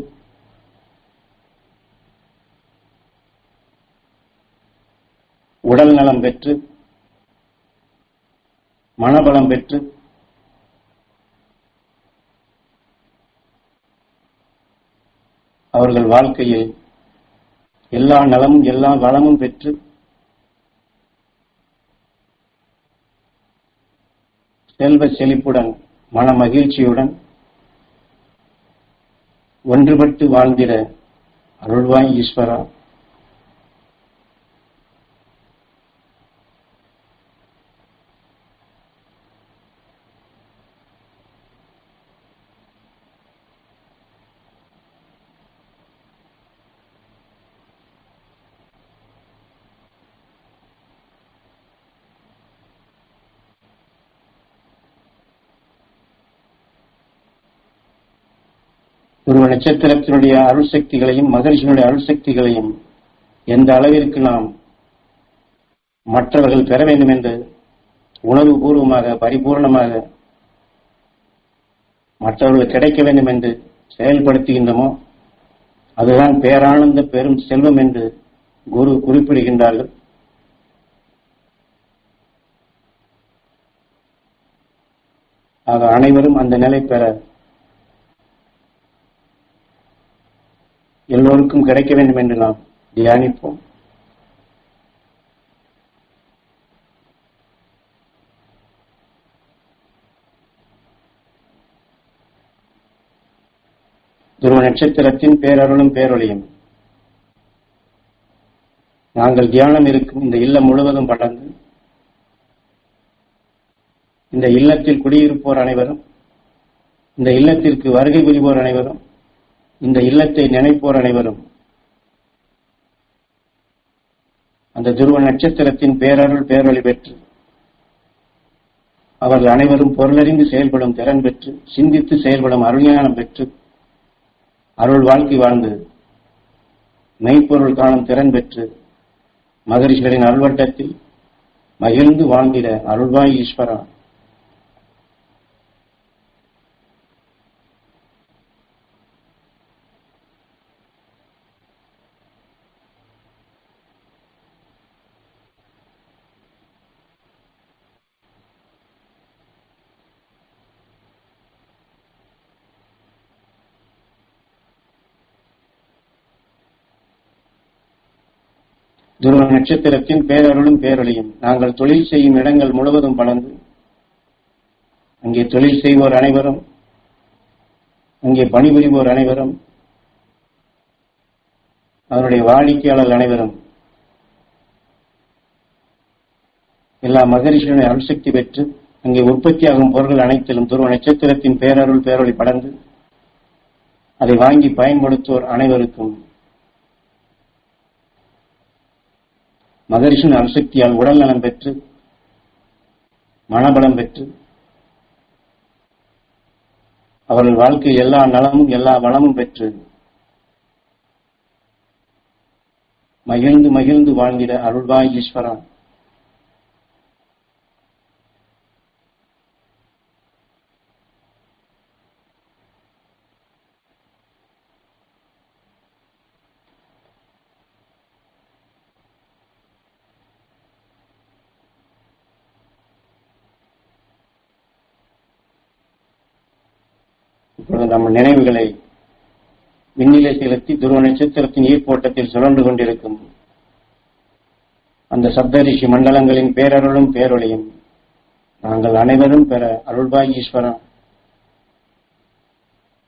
உடல் நலம் பெற்று மனபலம் பெற்று அவர்கள் வாழ்க்கையில் எல்லா நலமும் எல்லா வளமும் பெற்று செல்வ செழிப்புடன் மன மகிழ்ச்சியுடன் ஒன்றுபட்டு வாழ்ந்திட அருள்வாய் ஈஸ்வரா. துருவ நட்சத்திரத்தினுடைய அருள் சக்திகளையும் மகரிஷியினுடைய அருள் சக்திகளையும் எந்த அளவிற்கு நாம் மற்றவர்கள் பெற வேண்டும் என்று உணர்வு பூர்வமாக பரிபூர்ணமாக மற்றவர்கள் கிடைக்க வேண்டும் என்று செயல்படுத்துகின்றமோ அதுதான் பேரானந்த பெரும் செல்வம் என்று குரு குறிப்பிடுகின்றார்கள். ஆக அனைவரும் அந்த நிலை பெற எல்லோருக்கும் கிடைக்க வேண்டும் என்று நாம் தியானிப்போம். துருவ நட்சத்திரத்தின் பேரருளும் பேரொழியும் நாங்கள் தியானம் இருக்கும் இந்த இல்லம் முழுவதும் படர்ந்து இந்த இல்லத்தில் குடியிருப்போர் அனைவரும் இந்த இல்லத்திற்கு வருகை புரிவோர் அனைவரும், இந்த இல்லத்தை நினைப்போர் அனைவரும் அந்த துருவ நட்சத்திரத்தின் பேரருள் பேரொளி பெற்று அவர்கள் அனைவரும் பொருளறிந்து செயல்படும் திறன் பெற்று, சிந்தித்து செயல்படும் அருஞானம் பெற்று, அருள் வாழ்க்கை வாழ்ந்து மெய்ப்பொருள் காணும் திறன் பெற்று மகரிஷிகளின் அருள்வட்டத்தில் மகிழ்ந்து வாழ்ந்திட அருள்வாய் ஈஸ்வரா. துருவ நட்சத்திரத்தின் பேரருளும் பேரொளியும் நாங்கள் தொழில் செய்யும் இடங்கள் முழுவதும் பலந்து, அங்கே தொழில் செய்வோர் அனைவரும், அங்கே பணிபுரிவோர் அனைவரும், அவருடைய வாடிக்கையாளர் அனைவரும் எல்லா மகரிஷியுடைய அருள்சக்தி பெற்று அங்கே உற்பத்தியாகும் பொருட்கள் அனைத்திலும் துருவ நட்சத்திரத்தின் பேரருள் பேரொளி படர்ந்து அதை வாங்கி பயன்படுத்துவோர் அனைவருக்கும் மகரிஷின் அருசக்தியால் உடல் நலம் பெற்று, மனபலம் பெற்று, அவர்கள் வாழ்க்கை எல்லா நலமும் எல்லா வளமும் பெற்று மகிழ்ந்து மகிழ்ந்து வாழ்ந்திட அருள்வாய் ஈஸ்வரா. இப்பொழுது நம்ம நினைவுகளை விண்ணிலை செலுத்தி துருவ நட்சத்திரத்தின் ஈர்ப்போட்டத்தில் சுழன்று கொண்டிருக்கும் அந்த சப்தரிஷி மண்டலங்களின் பேரருளும் பேரொளியும் நாங்கள் அனைவரும் பெற அருள்வாய் ஈஸ்வரா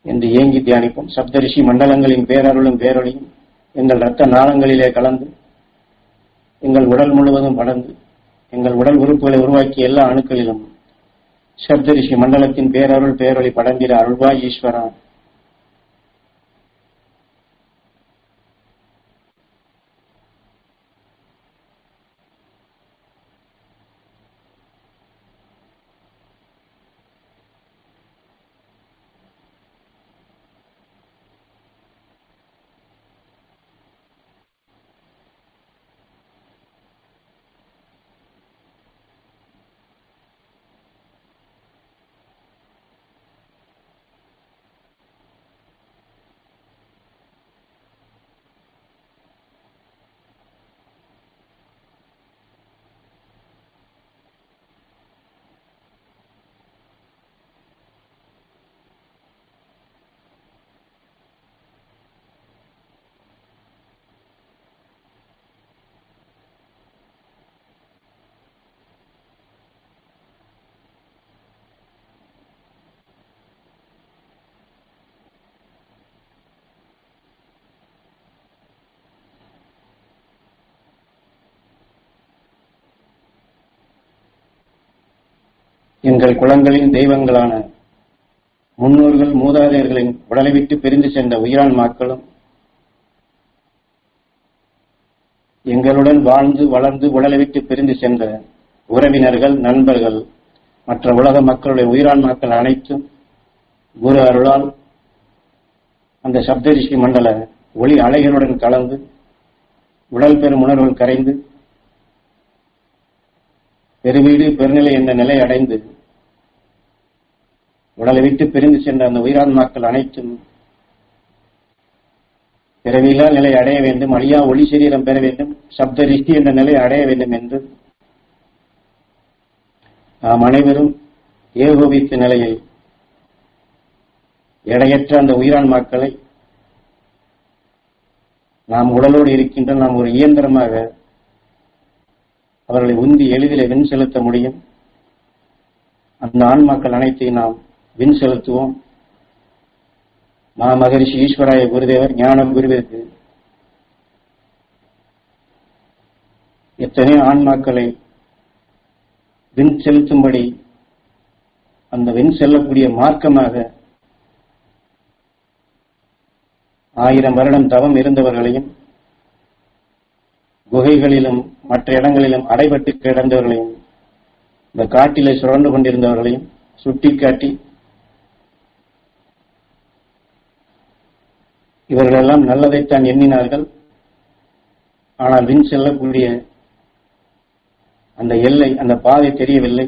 என்று ஏங்கி தியானிப்போம். சப்தரிஷி மண்டலங்களின் பேரருளும் பேரொளியும் எங்கள் இரத்த நாளங்களிலே கலந்து எங்கள் உடல் முழுவதும் படர்ந்து எங்கள் உடல் உறுப்புகளை உருவாக்கிய எல்லா அணுக்களிலும் சப்தரிஷி மண்டலத்தின் பேரருள் பேரொளி படர்ந்திட அருள்வாய் ஈஸ்வரா. எங்கள் குலங்களின் தெய்வங்களான முன்னோர்கள் மூதாதையர்களின் உடலை விட்டு பிரிந்து சென்ற உயிரான்மாக்களும் எங்களுடன் வாழ்ந்து வளர்ந்து உடலை விட்டு பிரிந்து சென்ற உறவினர்கள், நண்பர்கள், மற்ற உலக மக்களுடைய உயிரான்மாக்கள் அனைத்தும் குரு அருளால் அந்த சப்தரிஷி மண்டல ஒளி அலைகளுடன் கலந்து உடல் பெறும் உணர்வுகள் கரைந்து பெருவீடு பெருநிலை என்ற நிலை அடைந்து உடலை விட்டு பிரிந்து சென்ற அந்த உயிரான்மாக்கள் அனைத்தும் பிறவியில்லா நிலை அடைய வேண்டும், அழியா ஒளி சரீரம் பெற வேண்டும், சப்த ரிஷ்டி என்ற நிலை அடைய வேண்டும் என்று நாம் அனைவரும் ஏகோபித்த நிலையில் எடையற்ற அந்த உயிரான்மாக்களை நாம் உடலோடு இருக்கின்ற நாம் ஒரு இயந்திரமாக அவர்களை உந்தி எளிதில் விண் செலுத்த முடியும். அந்த ஆன்மாக்கள் அனைத்தையும் நாம் விண் செலுத்துவோம். மகரிஷி ஈஸ்வராய குருதேவர் ஞான குருவிற்கு எத்தனையோ ஆன்மாக்களை விண் செலுத்தும்படி அந்த விண் செல்லக்கூடிய மார்க்கமாக 1000 வருடம் தவம் இருந்தவர்களையும், குகைகளிலும் மற்ற இடங்களிலும் அடைபட்டு கிடந்தவர்களையும், இந்த காட்டிலே சுழன்று கொண்டிருந்தவர்களையும் சுட்டிக்காட்டி, இவர்களெல்லாம் நல்லதைத்தான் எண்ணினார்கள். ஆனால் விண் செல்லக்கூடிய அந்த எல்லை, அந்த பாதை தெரியவில்லை.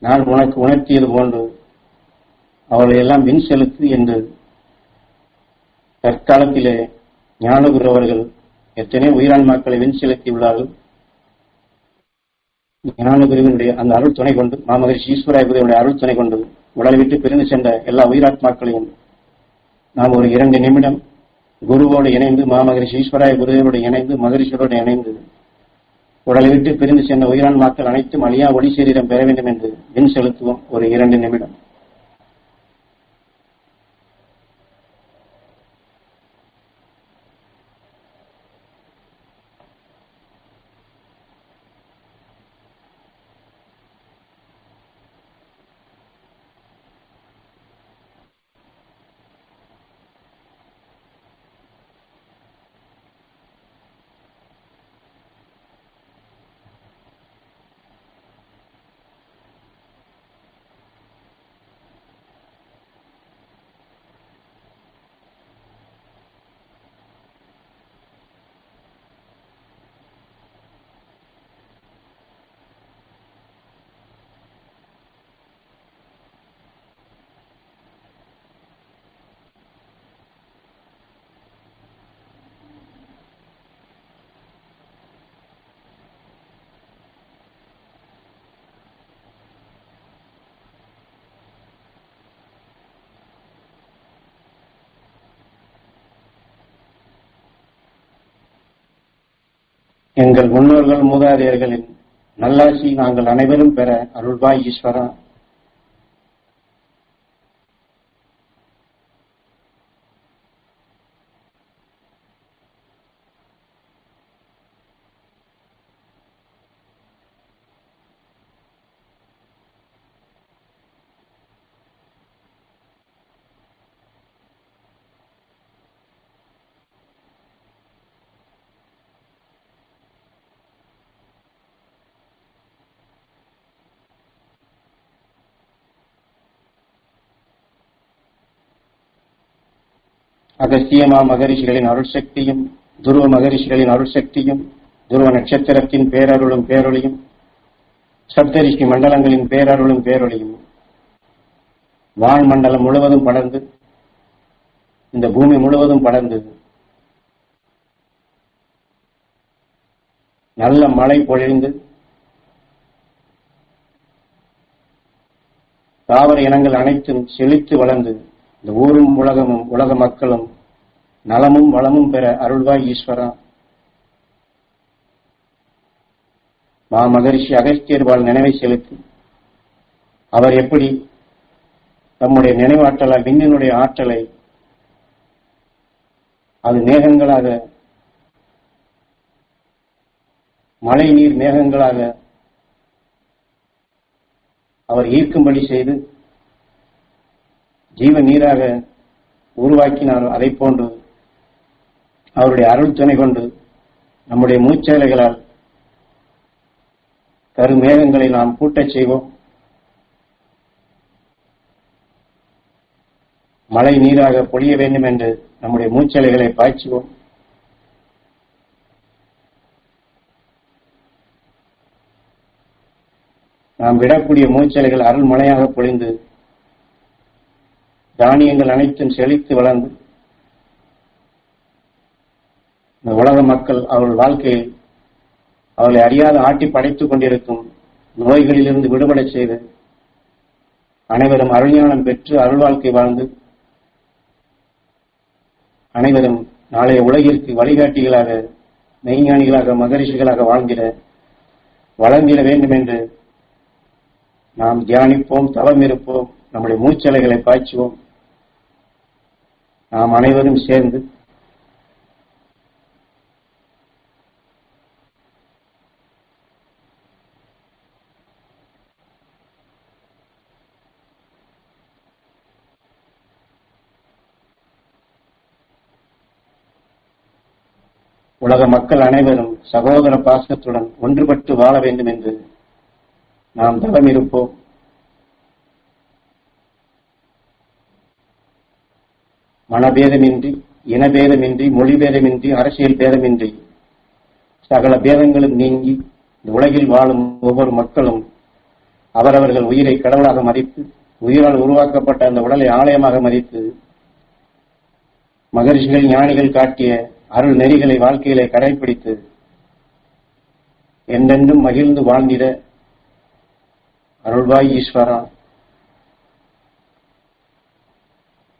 நான் உனக்கு உணர்த்தியது போன்று அவர்களையெல்லாம் விண் செலுத்து என்று தற்காலத்திலே ஞானகுரு அவர்கள் எத்தனை உயிரான்மாக்களை விண் செலுத்தியுள்ளார்கள். ஞானகுருவினுடைய அந்த அருள் துணை கொண்டு, மாமகரிஷி ஈஸ்வராய குருவினுடைய அருள் துணை கொண்டு உடலை விட்டு பிரிந்து சென்ற எல்லா உயிராத்மாக்களையும் நாம் ஒரு 2 நிமிடம் குருவோடு இணைந்து, மாமகரிஷி ஈஸ்வராய குருவோடு இணைந்து, மகரிஷியோடு இணைந்து, உடலை விட்டு பிரிந்து சென்ற உயிரான்மாக்கள் அனைத்தும் அழியா ஒளி சரீரம் பெற வேண்டும் என்று விண் செலுத்துவோம். ஒரு 2 நிமிடம். எங்கள் முன்னோர்கள் மூதாதையர்களின் நல்லாசி நாங்கள் அனைவரும் பெற அருள்வாய் ஈஸ்வரா. அகஸ்தியமா மகரிஷிகளின் அருள்சக்தியும், துருவ மகரிஷிகளின் அருள்சக்தியும், துருவ நட்சத்திரத்தின் பேரருளும் பேரொழியும், சப்தரிஷி மண்டலங்களின் பேரருளும் பேரொழியும் வான் மண்டலம் முழுவதும் படர்ந்து, இந்த பூமி முழுவதும் படர்ந்து நல்ல மழை பொழிந்து, தாவர இனங்கள் அனைத்தும் செழித்து வளர்ந்து, இந்த ஊரும் உலகமும் உலக மக்களும் நலமும் வளமும் பெற அருள்வாய் ஈஸ்வரா. மகரிஷி அகஸ்தியர் வாழ் நினைவை செலுத்தி, அவர் எப்படி தம்முடைய நினைவாற்றலால் விண்ணினுடைய ஆற்றலை அது மேகங்களாக, மழை நீர் மேகங்களாக அவர் ஈர்க்கும்படி செய்து ஜீவ நீராக உருவாக்கினார். அதை போன்று அவருடைய அருள் துணை கொண்டு நம்முடைய மூச்சலைகளால் கருமேகங்களை நாம் கூட்டச் செய்வோம். மழை நீராக பொழிய வேண்டும் என்று நம்முடைய மூச்சலைகளை பாய்ச்சுவோம். நாம் விடக்கூடிய மூச்சலைகள் அருள் மழையாக பொழிந்து, தானியங்கள் அனைத்தும் செழித்து வளர்ந்து, இந்த உலக மக்கள் அவர்கள் வாழ்க்கையில் அவர்களை அறியாத ஆட்டி படைத்துக் கொண்டிருக்கும் நோய்களிலிருந்து விடுபட செய்து, அனைவரும் அருள்ஞானம் பெற்று அருள் வாழ்க்கை வாழ்ந்து, அனைவரும் நாளைய உலகிற்கு வழிகாட்டிகளாக, மெய்ஞானிகளாக, மகரிஷிகளாக வாழ்ந்திட வளர்ந்திட வேண்டும் என்று நாம் தியானிப்போம், தவம் இருப்போம், நம்முடைய மூச்சலைகளை பாய்ச்சுவோம். நாம் அனைவரும் சேர்ந்து உலக மக்கள் அனைவரும் சகோதர பாசத்துடன் ஒன்றுபட்டு வாழ வேண்டும் என்று நாம் தவம் இருப்போம். மனபேதமின்றி, இனபேதமின்றி, மொழிபேதமின்றி, அரசியல் பேதமின்றி சகல பேதங்களும் நீங்கி இந்த உலகில் வாழும் ஒவ்வொரு மக்களும் அவரவர்கள் உயிரை கடவுளாக மதித்து, உயிரால் உருவாக்கப்பட்ட அந்த உடலை ஆலயமாக மதித்து, மகரிஷிகள் ஞானிகள் காட்டிய அருள் நெறிகளை வாழ்க்கையிலே கடைபிடித்து என்றென்றும் மகிழ்ந்து வாழ்ந்திட அருள்வாய் ஈஸ்வரா.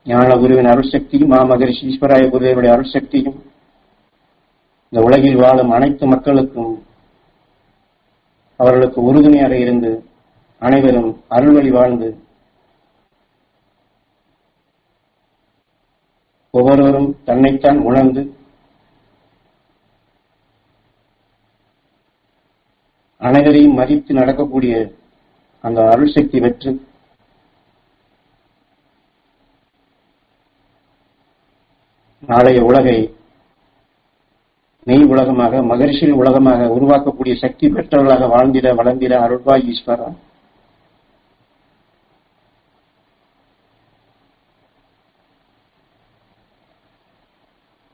ஞான குருவின் அருள் சக்தியும் மாமகரிஷி ஈஸ்வராய குருவினுடைய அருள் சக்தியும் இந்த உலகில் வாழும் அனைத்து மக்களுக்கும் அவர்களுக்கு உறுதுணையாக இருந்து அனைவரும் அருள்வழி வாழ்ந்து ஒவ்வொருவரும் தன்னைத்தான் உணர்ந்து அனைவரையும் மதித்து நடக்கக்கூடிய அந்த அருள் சக்தி பெற்று நாளைய உலகை மெய் உலகமாக, மகரிஷியின் உலகமாக உருவாக்கக்கூடிய சக்தி பெற்றவர்களாக வாழ்ந்திட வளர்ந்திட அருள்வாய் ஈஸ்வரா.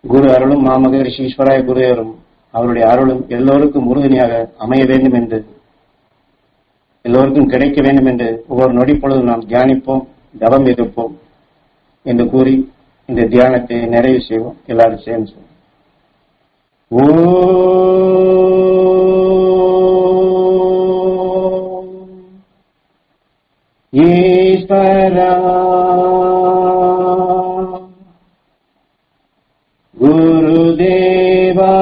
குரு அருளும் மாமகரிஷி ஈஸ்வராய குருவரும் அவருடைய அருளும் எல்லோருக்கும் உறுதுணையாக அமைய வேண்டும் என்று, எல்லோருக்கும் கிடைக்க வேண்டும் என்று ஒவ்வொரு நொடி பொழுதும் நாம் தியானிப்போம், தவம் இருப்போம் என்று கூறி இந்த தியானத்தை நிறைவு செய்வோம். எல்லாரும் சேர்ந்து ஈஸ்வரா குருதேவா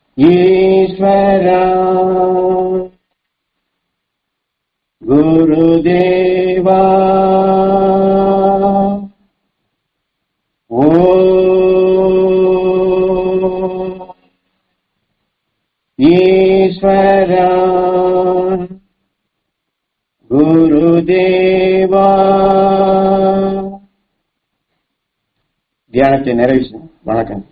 ஈஸ்வரா குருதேவா ஈஸ்வரா குருதேவா. தியானத்தை நிறைவு. வணக்கம்.